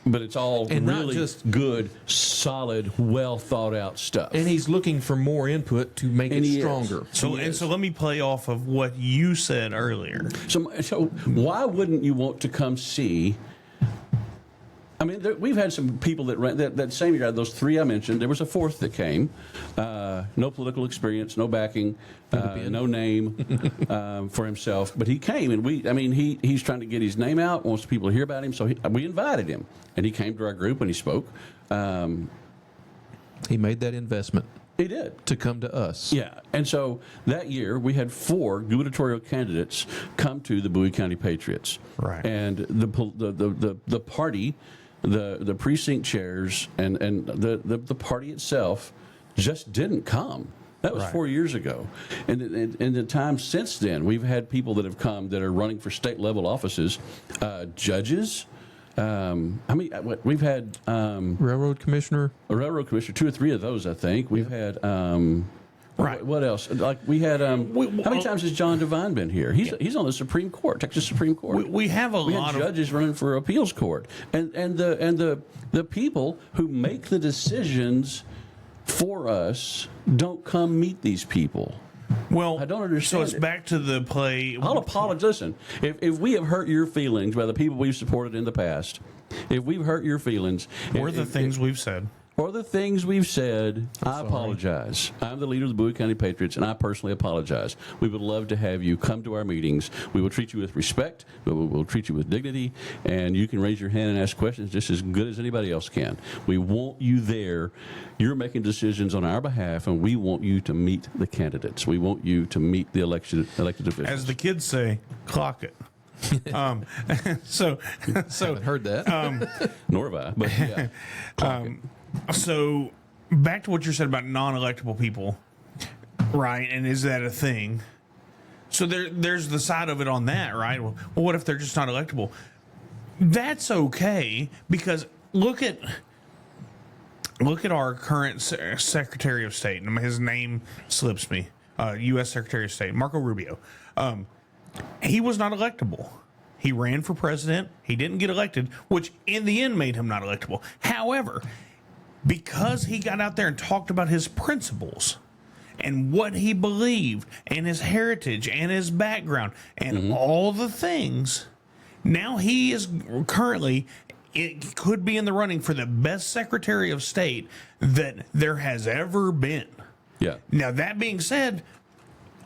[SPEAKER 3] But it's all
[SPEAKER 4] And not
[SPEAKER 3] really
[SPEAKER 4] just-
[SPEAKER 3] good, solid, well thought out stuff.
[SPEAKER 4] And he's looking for more input to make
[SPEAKER 3] And
[SPEAKER 4] it
[SPEAKER 3] he is.
[SPEAKER 4] stronger.
[SPEAKER 2] So let me play off of what you said earlier.
[SPEAKER 3] So why wouldn't you want to come see? I mean, we've had some people that ran that same year. Those three I mentioned. There was a fourth that came. No political experience, no backing, no name for himself. But he came, and he's trying to get his name out. Wants people to hear about him. So we invited him, and he came to our group and he spoke.
[SPEAKER 4] He made that investment
[SPEAKER 3] He did.
[SPEAKER 4] to come to us.
[SPEAKER 3] Yeah, and so that year we had 4 gubernatorial candidates come to the Bowie County Patriots.
[SPEAKER 2] Right.
[SPEAKER 3] And the party, the precinct chairs, and the party itself just didn't come. That was
[SPEAKER 2] Right.
[SPEAKER 3] 4 years ago. And in the time since then, we've had people that have come that are running for state level offices, judges. We've had
[SPEAKER 4] Railroad commissioner.
[SPEAKER 3] a railroad commissioner, 2 or 3 of those, I think. We've had
[SPEAKER 2] Right.
[SPEAKER 3] What else? Like we had how many times has John Devine been here? He's on the Supreme Court, Texas Supreme Court.
[SPEAKER 2] We have a
[SPEAKER 3] We
[SPEAKER 2] lot
[SPEAKER 3] had
[SPEAKER 2] of
[SPEAKER 3] judges running for appeals court, and the people who make the decisions for us don't come meet these people.
[SPEAKER 2] Well,
[SPEAKER 3] I don't understand
[SPEAKER 2] So it's
[SPEAKER 3] it.
[SPEAKER 2] back to the play.
[SPEAKER 3] I'll apologize. Listen, if we have hurt your feelings by the people we've supported in the past, if we've hurt your feelings,
[SPEAKER 2] Or the things we've said.
[SPEAKER 3] or the things we've said, I apologize. I'm the leader of the Bowie County Patriots, and I personally apologize. We would love to have you come to our meetings. We will treat you with respect. We'll treat you with dignity, and you can raise your hand and ask questions just as good as anybody else can. We want you there. You're making decisions on our behalf, and we want you to meet the candidates. We want you to meet the elected officials.
[SPEAKER 2] As the kids say, clock it. So
[SPEAKER 4] Haven't heard that.
[SPEAKER 3] Nor have I, but yeah.
[SPEAKER 2] So back to what you said about non-electable people, right? And is that a thing? So there's the side of it on that, right? Well, what if they're just not electable? That's okay, because look at our current Secretary of State. And his name slips me. U.S. Secretary of State, Marco Rubio. He was not electable. He ran for president. He didn't get elected, which in the end made him not electable. However, because he got out there and talked about his principles and what he believed and his heritage and his background and all the things, now he is currently, it could be in the running for the best Secretary of State that there has ever been.
[SPEAKER 3] Yeah.
[SPEAKER 2] Now, that being said,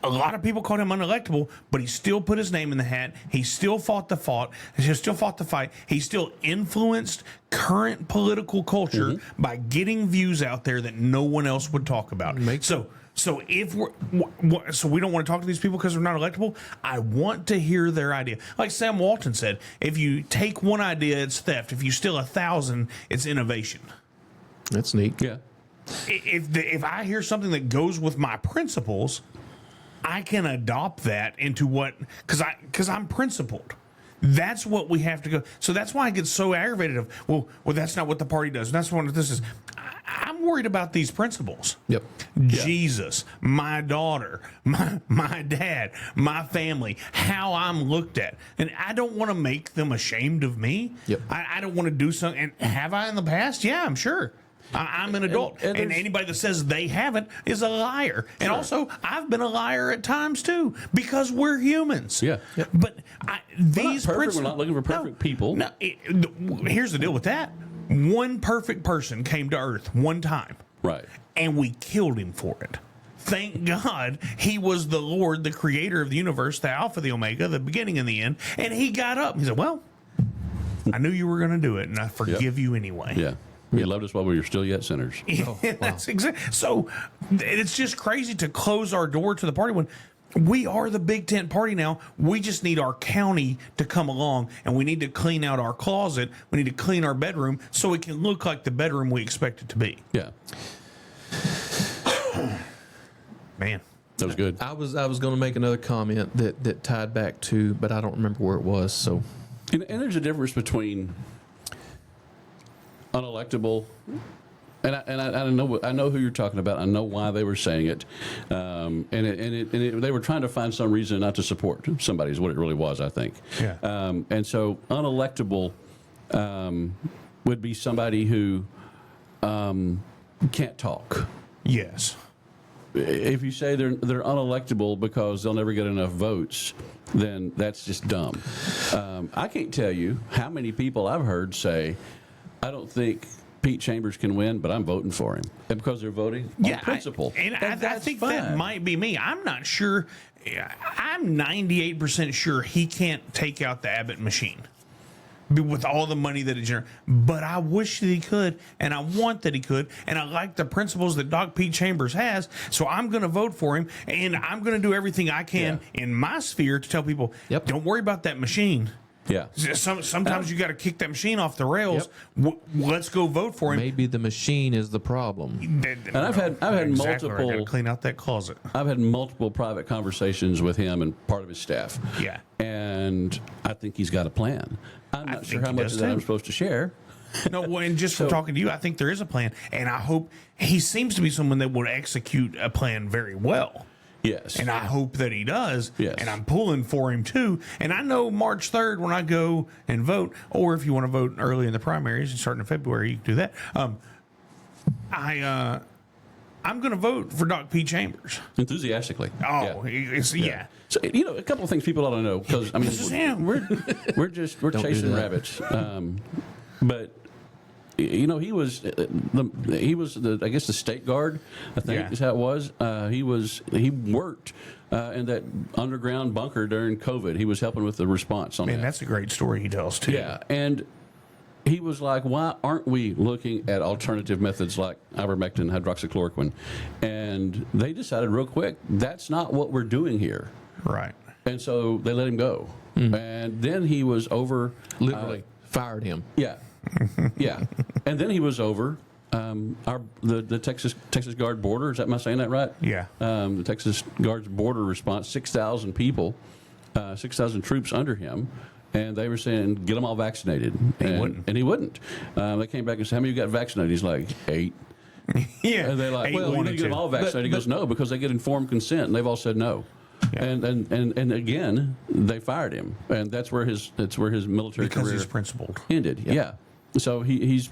[SPEAKER 2] a lot of people called him unelectable, but he still put his name in the hat. He still fought the fight. He still fought the fight. He still influenced current political culture by getting views out there that no one else would talk about. So if so we don't want to talk to these people because they're not electable. I want to hear their idea. Like Sam Walton said, if you take one idea, it's theft. If you steal 1,000, it's innovation.
[SPEAKER 4] That's neat.
[SPEAKER 3] Yeah.
[SPEAKER 2] If I hear something that goes with my principles, I can adopt that into what, because I'm principled. That's what we have to go. So that's why I get so aggravated of, well, that's not what the party does. That's what this is. I'm worried about these principles.
[SPEAKER 4] Yep.
[SPEAKER 2] Jesus, my daughter, my dad, my family, how I'm looked at. And I don't want to make them ashamed of me.
[SPEAKER 4] Yep.
[SPEAKER 2] I don't want to do something. And have I in the past? Yeah, I'm sure. I'm an adult, and anybody that says they haven't is a liar. And also, I've been a liar at times too, because we're humans.
[SPEAKER 3] Yeah.
[SPEAKER 2] But these
[SPEAKER 3] we're not looking for perfect people.
[SPEAKER 2] No, here's the deal with that. One perfect person came to Earth one time,
[SPEAKER 3] Right.
[SPEAKER 2] and we killed him for it. Thank God he was the Lord, the creator of the universe, the Alpha, the Omega, the beginning and the end. And he got up. He said, well, I knew you were going to do it, and I forgive you anyway.
[SPEAKER 3] Yeah. He loved us while we were still yet sinners.
[SPEAKER 2] That's exactly. So it's just crazy to close our door to the party when we are the big tent party now. We just need our county to come along, and we need to clean out our closet. We need to clean our bedroom so it can look like the bedroom we expect it to be.
[SPEAKER 3] Yeah.
[SPEAKER 2] Man.
[SPEAKER 3] That was good.
[SPEAKER 4] I was going to make another comment that tied back to, but I don't remember where it was. So,
[SPEAKER 3] And there's a difference between unelectable, and I know who you're talking about. I know why they were saying it, they were trying to find some reason not to support somebody is what it really was, I think.
[SPEAKER 2] Yeah.
[SPEAKER 3] And so unelectable would be somebody who can't talk.
[SPEAKER 2] Yes.
[SPEAKER 3] If you say they're unelectable because they'll never get enough votes, then that's just dumb. I can't tell you how many people I've heard say, I don't think Pete Chambers can win, but I'm voting for him. And because they're voting on principle.
[SPEAKER 2] I think that might be me. I'm not sure. I'm 98% sure he can't take out the Abbott machine with all the money that it generates. But I wish that he could, and I want that he could, and I like the principles that Doc Pete Chambers has, so I'm going to vote for him, and I'm going to do everything I can in my sphere to tell people, don't worry about that machine.
[SPEAKER 3] Yeah.
[SPEAKER 2] Sometimes you got to kick that machine off the rails. Let's go vote for him.
[SPEAKER 4] maybe the machine is the problem.
[SPEAKER 3] And I've had multiple.
[SPEAKER 2] I gotta clean out that closet.
[SPEAKER 3] I've had multiple private conversations with him and part of his staff.
[SPEAKER 2] Yeah.
[SPEAKER 3] And I think he's got a plan. I'm not sure
[SPEAKER 2] think
[SPEAKER 3] how
[SPEAKER 2] he
[SPEAKER 3] much
[SPEAKER 2] does
[SPEAKER 3] of that
[SPEAKER 2] too.
[SPEAKER 3] I'm supposed to share.
[SPEAKER 2] No, and just from talking to you, I think there is a plan, and I hope he seems to be someone that will execute a plan very well.
[SPEAKER 3] Yes.
[SPEAKER 2] And I hope that he does.
[SPEAKER 3] Yes.
[SPEAKER 2] And I'm pulling for him too. And I know March 3rd when I go and vote, or if you want to vote early in the primaries and starting in February, you can do that. I'm going to vote for Doc P. Chambers.
[SPEAKER 3] Enthusiastically.
[SPEAKER 2] Oh, yeah.
[SPEAKER 3] So a couple of things people ought to know because I mean
[SPEAKER 2] This is him.
[SPEAKER 3] we're chasing rabbits, but he was the I guess the state guard, I think is how it was. He worked in that underground bunker during COVID. He was helping with the response on that.
[SPEAKER 2] Man, that's a great story he tells too.
[SPEAKER 3] Yeah, and he was like, why aren't we looking at alternative methods like ivermectin, hydroxychloroquine? And they decided real quick, that's not what we're doing here.
[SPEAKER 2] Right.
[SPEAKER 3] And so they let him go. And then he was over...
[SPEAKER 4] Literally fired him.
[SPEAKER 3] Yeah. Yeah. And then he was over The Texas Guard border, am I saying that right?
[SPEAKER 2] Yeah.
[SPEAKER 3] The Texas Guard's border response, 6,000 people, 6,000 troops under him, and they were saying, get them all vaccinated. And he wouldn't. They came back and said, how many of you got vaccinated? He's like, 8.
[SPEAKER 2] Yeah.
[SPEAKER 3] And they're like, well, you need to get them all vaccinated. He goes, no, because they get informed consent, and they've all said no. Yeah. And again, they fired him, and that's where his military
[SPEAKER 2] because
[SPEAKER 3] career
[SPEAKER 2] he's principled
[SPEAKER 3] ended. Yeah. So he is.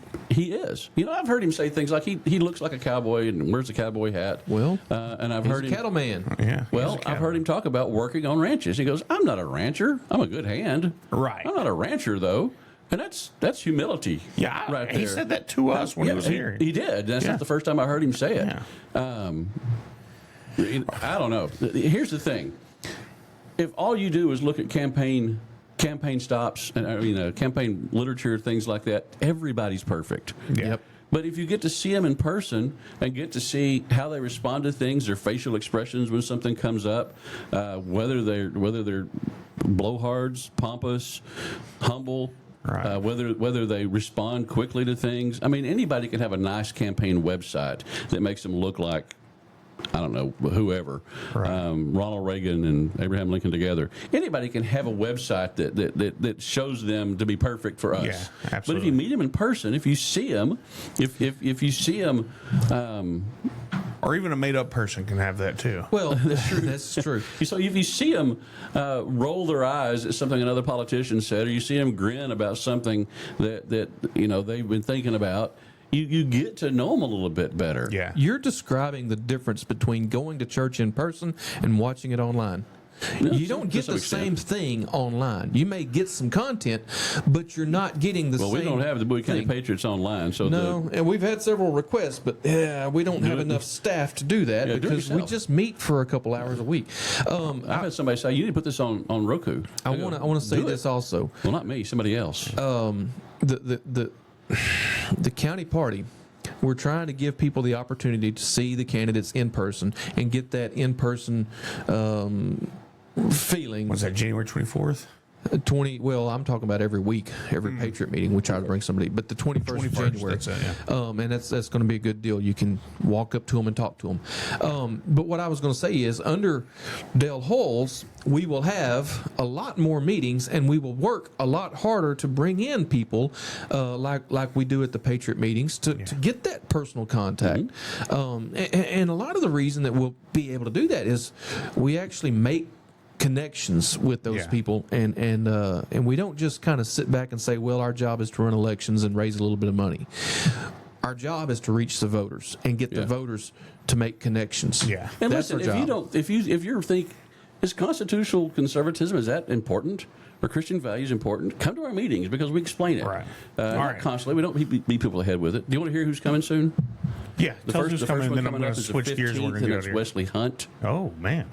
[SPEAKER 3] You know, I've heard him say things like he looks like a cowboy and wears a cowboy hat.
[SPEAKER 4] Well,
[SPEAKER 3] and I've
[SPEAKER 4] he's
[SPEAKER 3] heard
[SPEAKER 4] a
[SPEAKER 3] him
[SPEAKER 4] cattleman.
[SPEAKER 2] Yeah.
[SPEAKER 3] Well, I've heard him talk about working on ranches. He goes, I'm not a rancher. I'm a good hand.
[SPEAKER 2] Right.
[SPEAKER 3] I'm not a rancher though. And that's humility.
[SPEAKER 2] Yeah,
[SPEAKER 3] right there.
[SPEAKER 2] he said that to us when he was here.
[SPEAKER 3] He did. That's not the first time I heard him say it.
[SPEAKER 2] Yeah.
[SPEAKER 3] I don't know. Here's the thing: if all you do is look at campaign stops and campaign literature, things like that, everybody's perfect.
[SPEAKER 2] Yeah. Yep.
[SPEAKER 3] But if you get to see them in person and get to see how they respond to things, their facial expressions when something comes up, whether they're blowhards, pompous, humble.
[SPEAKER 2] Right.
[SPEAKER 3] Whether they respond quickly to things. I mean, anybody can have a nice campaign website that makes them look like, I don't know, whoever,
[SPEAKER 2] right.
[SPEAKER 3] Ronald Reagan and Abraham Lincoln together. Anybody can have a website that shows them to be perfect for us.
[SPEAKER 2] Yeah, absolutely.
[SPEAKER 3] But if you meet them in person, if you see them, if you see them.
[SPEAKER 2] Or even a made-up person can have that too.
[SPEAKER 4] Well, that's true. That's true.
[SPEAKER 3] So if you see them roll their eyes at something another politician said, or you see them grin about something that they've been thinking about, you get to know them a little bit better.
[SPEAKER 2] Yeah.
[SPEAKER 4] You're describing the difference between going to church in person and watching it online.
[SPEAKER 3] No,
[SPEAKER 4] you don't get the same thing online. You may get some content, but you're not getting the same.
[SPEAKER 3] Well, we don't have the Bowie County Patriots online, so
[SPEAKER 4] no. And we've had several requests, but we don't have enough staff to do that because we just meet for a couple hours a week.
[SPEAKER 3] I've had somebody say, "You need to put this on Roku."
[SPEAKER 4] I want to say this also.
[SPEAKER 3] Well, not me, somebody else.
[SPEAKER 4] The county party. We're trying to give people the opportunity to see the candidates in person and get that in-person feeling.
[SPEAKER 2] Was that January 24th?
[SPEAKER 4] 20. Well, I'm talking about every week, every Patriot meeting. We try to bring somebody, but the 21st of January,
[SPEAKER 2] that's it, yeah.
[SPEAKER 4] And that's going to be a good deal. You can walk up to them and talk to them. But what I was going to say is, under Dale Hulls, we will have a lot more meetings, and we will work a lot harder to bring in people like we do at the Patriot meetings to get that personal contact. And a lot of the reason that we'll be able to do that is we actually make connections with those people, and we don't just kind of sit back and say, well, our job is to run elections and raise a little bit of money. Our job is to reach the voters and get the voters to make connections.
[SPEAKER 2] Yeah,
[SPEAKER 3] and
[SPEAKER 4] that's
[SPEAKER 3] listen,
[SPEAKER 4] our job.
[SPEAKER 3] if you think, is constitutional conservatism, is that important? Or Christian values important? Come to our meetings because we explain it.
[SPEAKER 2] Right.
[SPEAKER 3] Not constantly. We don't beat people ahead with it. Do you want to hear who's coming soon?
[SPEAKER 2] Yeah.
[SPEAKER 3] The
[SPEAKER 2] Tell us
[SPEAKER 3] first
[SPEAKER 2] who's
[SPEAKER 3] one
[SPEAKER 2] coming, then I'm
[SPEAKER 3] coming
[SPEAKER 2] going
[SPEAKER 3] up
[SPEAKER 2] to
[SPEAKER 3] is the
[SPEAKER 2] switch gears.
[SPEAKER 3] 15th,
[SPEAKER 2] We're going
[SPEAKER 3] and
[SPEAKER 2] to go
[SPEAKER 3] it's
[SPEAKER 2] here.
[SPEAKER 3] Wesley Hunt.
[SPEAKER 2] Oh man.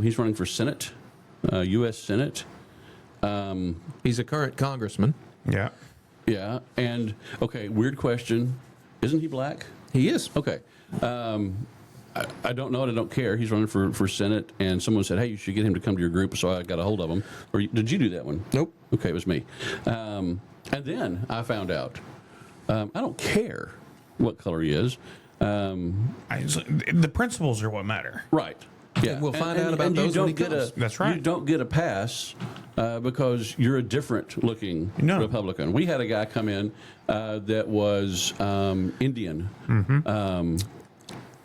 [SPEAKER 3] He's running for Senate, U.S. Senate.
[SPEAKER 4] He's a current congressman.
[SPEAKER 2] Yeah.
[SPEAKER 3] Yeah. And okay, weird question. Isn't he black?
[SPEAKER 4] He is.
[SPEAKER 3] Okay. I don't know and I don't care. He's running for Senate, and someone said, hey, you should get him to come to your group, so I got a hold of him. Or did you do that one?
[SPEAKER 4] Nope.
[SPEAKER 3] Okay, it was me. And then I found out, I don't care what color he is.
[SPEAKER 2] The principles are what matter.
[SPEAKER 3] Right. Yeah.
[SPEAKER 4] And we'll find out about
[SPEAKER 3] and
[SPEAKER 4] those
[SPEAKER 3] you
[SPEAKER 4] when he
[SPEAKER 3] don't get
[SPEAKER 4] comes.
[SPEAKER 2] That's right.
[SPEAKER 3] You don't get a pass because you're a different looking
[SPEAKER 2] No.
[SPEAKER 3] Republican. We had a guy come in that was Indian,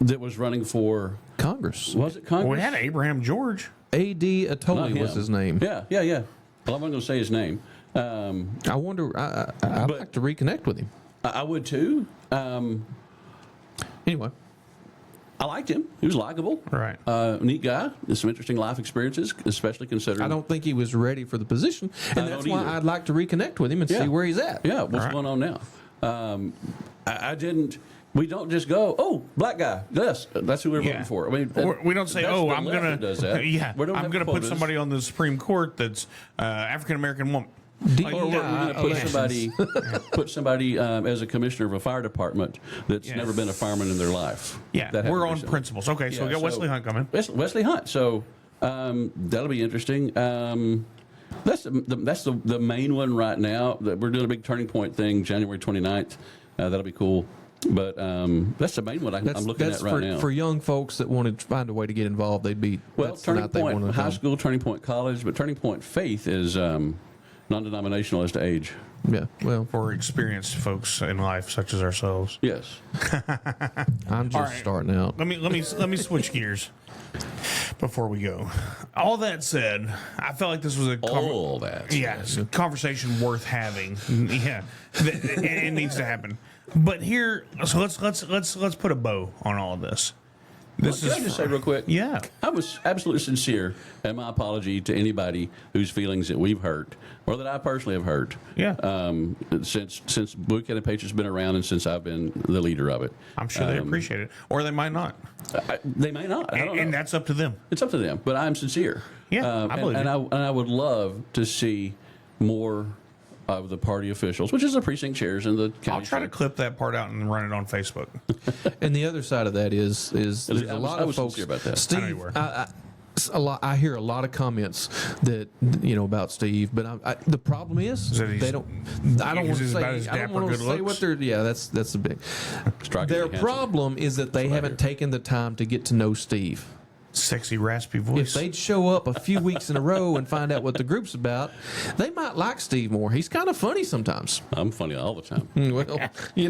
[SPEAKER 3] that was running for
[SPEAKER 4] Congress.
[SPEAKER 3] Was it Congress?
[SPEAKER 2] Well, we had Abraham George.
[SPEAKER 4] A.D.
[SPEAKER 3] Not
[SPEAKER 4] Atoli was
[SPEAKER 3] him.
[SPEAKER 4] his name.
[SPEAKER 3] Yeah. Well, I'm not going to say his name.
[SPEAKER 4] I wonder. I'd like to reconnect with him.
[SPEAKER 3] I would too.
[SPEAKER 4] Anyway.
[SPEAKER 3] I liked him. He was likable.
[SPEAKER 2] Right.
[SPEAKER 3] Neat guy. There's some interesting life experiences, especially considering.
[SPEAKER 4] I don't think he was ready for the position, and that's
[SPEAKER 3] don't
[SPEAKER 4] why
[SPEAKER 3] either.
[SPEAKER 4] I'd like to reconnect with him and see where he's at.
[SPEAKER 3] Yeah, what's
[SPEAKER 2] right.
[SPEAKER 3] going on now? I didn't. We don't just go, oh, black guy. Yes, that's who we're voting for. I mean,
[SPEAKER 2] We don't say,
[SPEAKER 3] that's
[SPEAKER 2] oh,
[SPEAKER 3] the
[SPEAKER 2] I'm
[SPEAKER 3] left
[SPEAKER 2] going
[SPEAKER 3] that does that.
[SPEAKER 2] yeah,
[SPEAKER 3] We don't
[SPEAKER 2] I'm
[SPEAKER 3] have
[SPEAKER 2] going to put
[SPEAKER 3] quotas.
[SPEAKER 2] somebody on the Supreme Court that's African American woman.
[SPEAKER 3] Or we're going to put somebody as a commissioner of a fire department that's never been a fireman in their life.
[SPEAKER 2] Yeah,
[SPEAKER 3] That
[SPEAKER 2] we're
[SPEAKER 3] happened
[SPEAKER 2] on
[SPEAKER 3] recently.
[SPEAKER 2] principles. Okay, so we got Wesley Hunt coming.
[SPEAKER 3] Wesley Hunt. So that'll be interesting. That's the main one right now. That we're doing a big turning point thing, January 29th. That'll be cool. But that's the main one I'm looking at right now.
[SPEAKER 4] For young folks that want to find a way to get involved, they'd be that's
[SPEAKER 3] Turning
[SPEAKER 4] not they
[SPEAKER 3] Point
[SPEAKER 4] want to
[SPEAKER 3] High
[SPEAKER 4] go.
[SPEAKER 3] School, Turning Point College, but Turning Point Faith is non-denominational as to age.
[SPEAKER 4] Yeah, well,
[SPEAKER 2] For experienced folks in life, such as ourselves.
[SPEAKER 3] Yes.
[SPEAKER 4] I'm just
[SPEAKER 2] All right.
[SPEAKER 4] starting out.
[SPEAKER 2] Let me switch gears before we go. All that said, I felt like this was a it's a conversation worth having. Yeah, it needs to happen. But here, so let's put a bow on all of this.
[SPEAKER 3] Can I just say real quick?
[SPEAKER 2] Yeah.
[SPEAKER 3] I was absolutely sincere in my apology to anybody whose feelings that we've hurt or that I personally have hurt.
[SPEAKER 2] Yeah.
[SPEAKER 3] Since Bowie County Patriots been around and since I've been the leader of it.
[SPEAKER 2] I'm sure they appreciate it, or they might not,
[SPEAKER 3] They may not. I don't know.
[SPEAKER 2] and that's up to them.
[SPEAKER 3] It's up to them, but I'm sincere.
[SPEAKER 2] Yeah, I believe
[SPEAKER 3] and
[SPEAKER 2] it.
[SPEAKER 3] I would love to see more of the party officials, which is the precinct chairs and the county.
[SPEAKER 2] I'll try to clip that part out and run it on Facebook.
[SPEAKER 4] And the other side of that is there's a lot
[SPEAKER 3] I
[SPEAKER 4] of
[SPEAKER 3] was
[SPEAKER 4] folks.
[SPEAKER 3] sincere about that.
[SPEAKER 4] Steve,
[SPEAKER 2] I know you were.
[SPEAKER 4] I hear a lot of comments that about Steve, but the problem is
[SPEAKER 2] that he's-
[SPEAKER 4] they don't. I don't want to
[SPEAKER 2] he's about as
[SPEAKER 4] say. I don't
[SPEAKER 2] dapper
[SPEAKER 4] want to
[SPEAKER 2] good
[SPEAKER 4] say
[SPEAKER 2] looks?
[SPEAKER 4] what they're. Yeah, that's the big.
[SPEAKER 3] Strikingly
[SPEAKER 4] Their
[SPEAKER 3] handsome.
[SPEAKER 4] problem is that they haven't taken the time to get to know Steve.
[SPEAKER 2] Sexy, raspy
[SPEAKER 4] If
[SPEAKER 2] voice.
[SPEAKER 4] they'd show up a few weeks in a row and find out what the group's about, they might like Steve more. He's kind of funny sometimes.
[SPEAKER 3] I'm funny all the time.
[SPEAKER 4] Well, we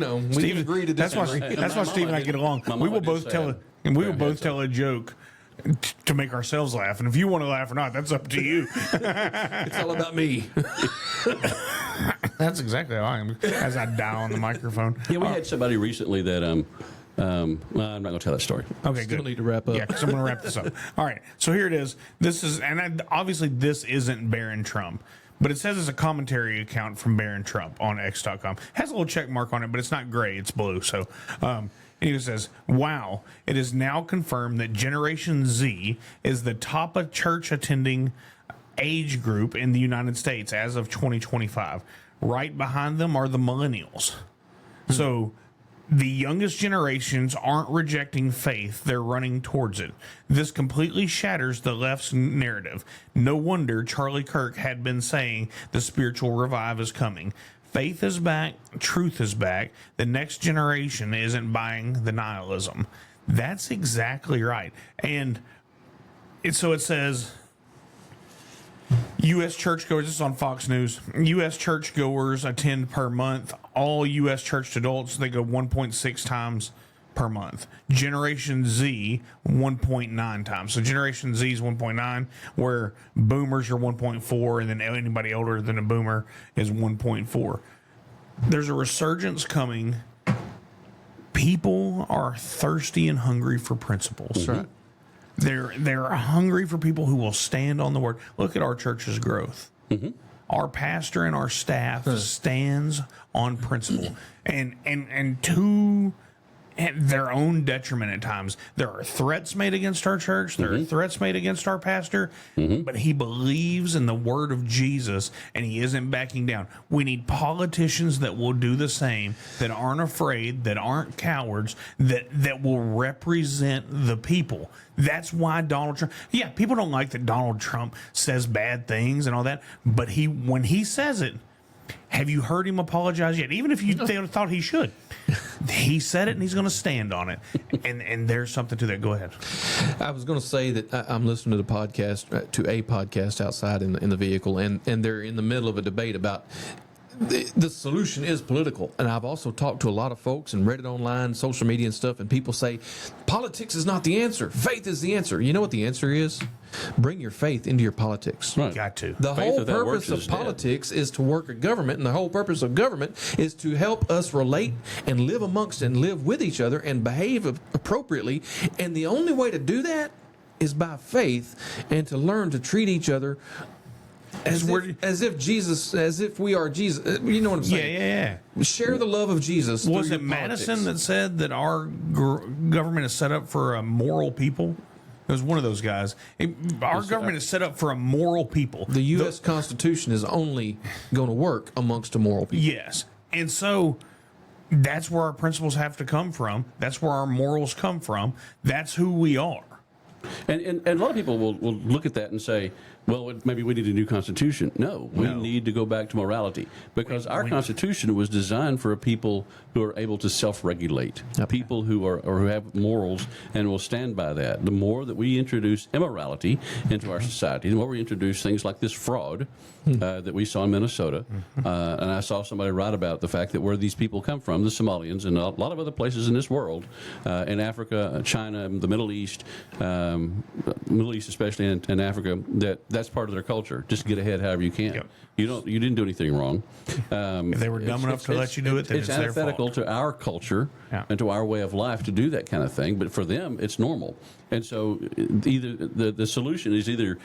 [SPEAKER 4] can agree to
[SPEAKER 2] that's why
[SPEAKER 4] disagree.
[SPEAKER 2] that's why
[SPEAKER 3] My
[SPEAKER 2] Steve and I
[SPEAKER 3] mama
[SPEAKER 2] get along.
[SPEAKER 3] my
[SPEAKER 2] We
[SPEAKER 3] mama
[SPEAKER 2] will
[SPEAKER 3] did
[SPEAKER 2] both
[SPEAKER 3] say
[SPEAKER 2] tell
[SPEAKER 3] it.
[SPEAKER 2] and we will
[SPEAKER 3] Very
[SPEAKER 2] both
[SPEAKER 3] handsome.
[SPEAKER 2] tell a joke to make ourselves laugh. And if you want to laugh or not, that's up to you.
[SPEAKER 4] It's all about me.
[SPEAKER 2] That's exactly how I am. As I dial on the microphone.
[SPEAKER 3] Yeah, we had somebody recently that well, I'm not going to tell that story.
[SPEAKER 2] Okay,
[SPEAKER 4] Still
[SPEAKER 2] good.
[SPEAKER 4] need to wrap up.
[SPEAKER 2] Yeah, because I'm going to wrap this up. All right, so here it is. This is, obviously this isn't Barron Trump, but it says it's a commentary account from Barron Trump on X.com. Has a little check mark on it, but it's not gray; it's blue. So, he says, "Wow, it is now confirmed that Generation Z is the top of church attending age group in the United States as of 2025. Right behind them are the millennials. So." The youngest generations aren't rejecting faith, they're running towards it. This completely shatters the left's narrative. No wonder Charlie Kirk had been saying the spiritual revive is coming. Faith is back, truth is back. The next generation isn't buying the nihilism. That's exactly right. And so it says, U.S. churchgoers, this is on Fox News, U.S. churchgoers attend per month. All U.S. church adults, they go 1.6 times per month. Generation Z, 1.9 times. So Generation Z is 1.9, where boomers are 1.4, and then anybody older than a boomer is 1.4. There's a resurgence coming. People are thirsty and hungry for principles.
[SPEAKER 4] That's right.
[SPEAKER 2] They're hungry for people who will stand on the word. Look at our church's growth. Our pastor and our staff stands on principle, and to their own detriment at times. There are threats made against our church. There are threats made against our pastor, but he believes in the word of Jesus, and he isn't backing down. We need politicians that will do the same, that aren't afraid, that aren't cowards, that will represent the people. That's why Donald Trump, people don't like that Donald Trump says bad things and all that, but when he says it, have you heard him apologize yet? Even if you thought he should. He said it, and he's going to stand on it. And there's something to that. Go ahead.
[SPEAKER 4] I was going to say that I'm listening to a podcast outside in the vehicle, and they're in the middle of a debate about the solution is political. And I've also talked to a lot of folks and read it online, social media and stuff, and people say politics is not the answer. Faith is the answer. You know what the answer is? Bring your faith into your politics.
[SPEAKER 3] Right.
[SPEAKER 2] Got to.
[SPEAKER 4] The
[SPEAKER 3] Faith
[SPEAKER 4] whole
[SPEAKER 3] without works
[SPEAKER 4] purpose
[SPEAKER 3] is
[SPEAKER 4] of
[SPEAKER 3] dead.
[SPEAKER 4] politics is to work a government, and the whole purpose of government is to help us relate and live amongst and live with each other and behave appropriately. And the only way to do that is by faith and to learn to treat each other as if we are Jesus. You know what I'm saying?
[SPEAKER 2] Yeah.
[SPEAKER 4] Share the love of Jesus.
[SPEAKER 2] Was
[SPEAKER 4] through
[SPEAKER 2] it
[SPEAKER 4] your
[SPEAKER 2] Madison
[SPEAKER 4] politics.
[SPEAKER 2] that said that our government is set up for a moral people? It was one of those guys. Our government is set up for a moral people.
[SPEAKER 4] The U.S. Constitution is only going to work amongst immoral people?
[SPEAKER 2] Yes. And so that's where our principles have to come from. That's where our morals come from. That's who we are.
[SPEAKER 3] And a lot of people will look at that and say, well, maybe we need a new constitution. No, we need to go back to morality, because our constitution was designed for a people who are able to self-regulate, people who are or who have morals and will stand by that. The more that we introduce immorality into our society, the more we introduce things like this fraud that we saw in Minnesota, and I saw somebody write about the fact that where these people come from, the Somalians, and a lot of other places in this world, in Africa, China, the Middle East especially, and Africa, that's part of their culture. Just get ahead however you can.
[SPEAKER 2] Yep.
[SPEAKER 3] You didn't do anything wrong.
[SPEAKER 2] If they were dumb enough to let you do it, then it's their
[SPEAKER 3] antithetical
[SPEAKER 2] fault.
[SPEAKER 3] to our culture and to our way of life to do that kind of thing. But for them, it's normal. And so, either the solution is either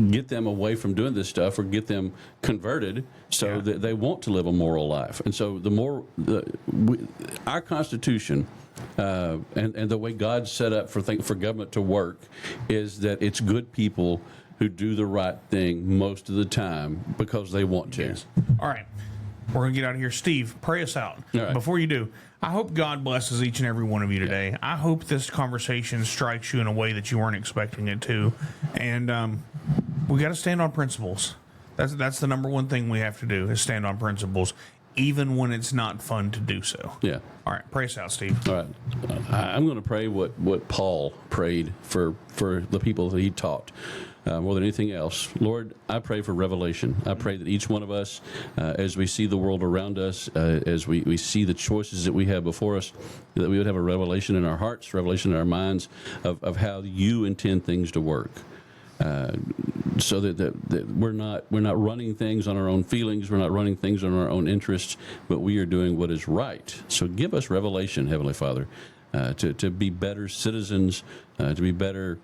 [SPEAKER 3] get them away from doing this stuff or get them converted so that they want to live a moral life. And so, our Constitution. And the way God set up for government to work is that it's good people who do the right thing most of the time because they want to.
[SPEAKER 2] Yes. All right. We're going to get out of here. Steve, pray us out.
[SPEAKER 3] All right.
[SPEAKER 2] Before you do, I hope God blesses each and every one of you today. Yeah. I hope this conversation strikes you in a way that you weren't expecting it to. And we got to stand on principles. That's the number one thing we have to do is stand on principles, even when it's not fun to do so.
[SPEAKER 3] Yeah.
[SPEAKER 2] All right. Pray us out, Steve.
[SPEAKER 3] All right. I'm going to pray what Paul prayed for the people that he taught. More than anything else, Lord, I pray for revelation. I pray that each one of us, as we see the world around us, as we see the choices that we have before us, that we would have a revelation in our hearts, revelation in our minds of how you intend things to work. So that we're not running things on our own feelings, we're not running things on our own interests, but we are doing what is right. So give us revelation, Heavenly Father, to be better citizens, to be better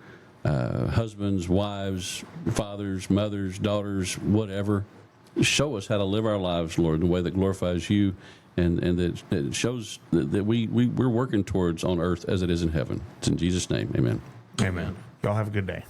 [SPEAKER 3] husbands, wives, fathers, mothers, daughters, whatever. Show us how to live our lives, Lord, in a way that glorifies you and that shows that we're working towards on earth as it is in heaven. It's in Jesus' name, amen.
[SPEAKER 2] Amen. Y'all have a good day.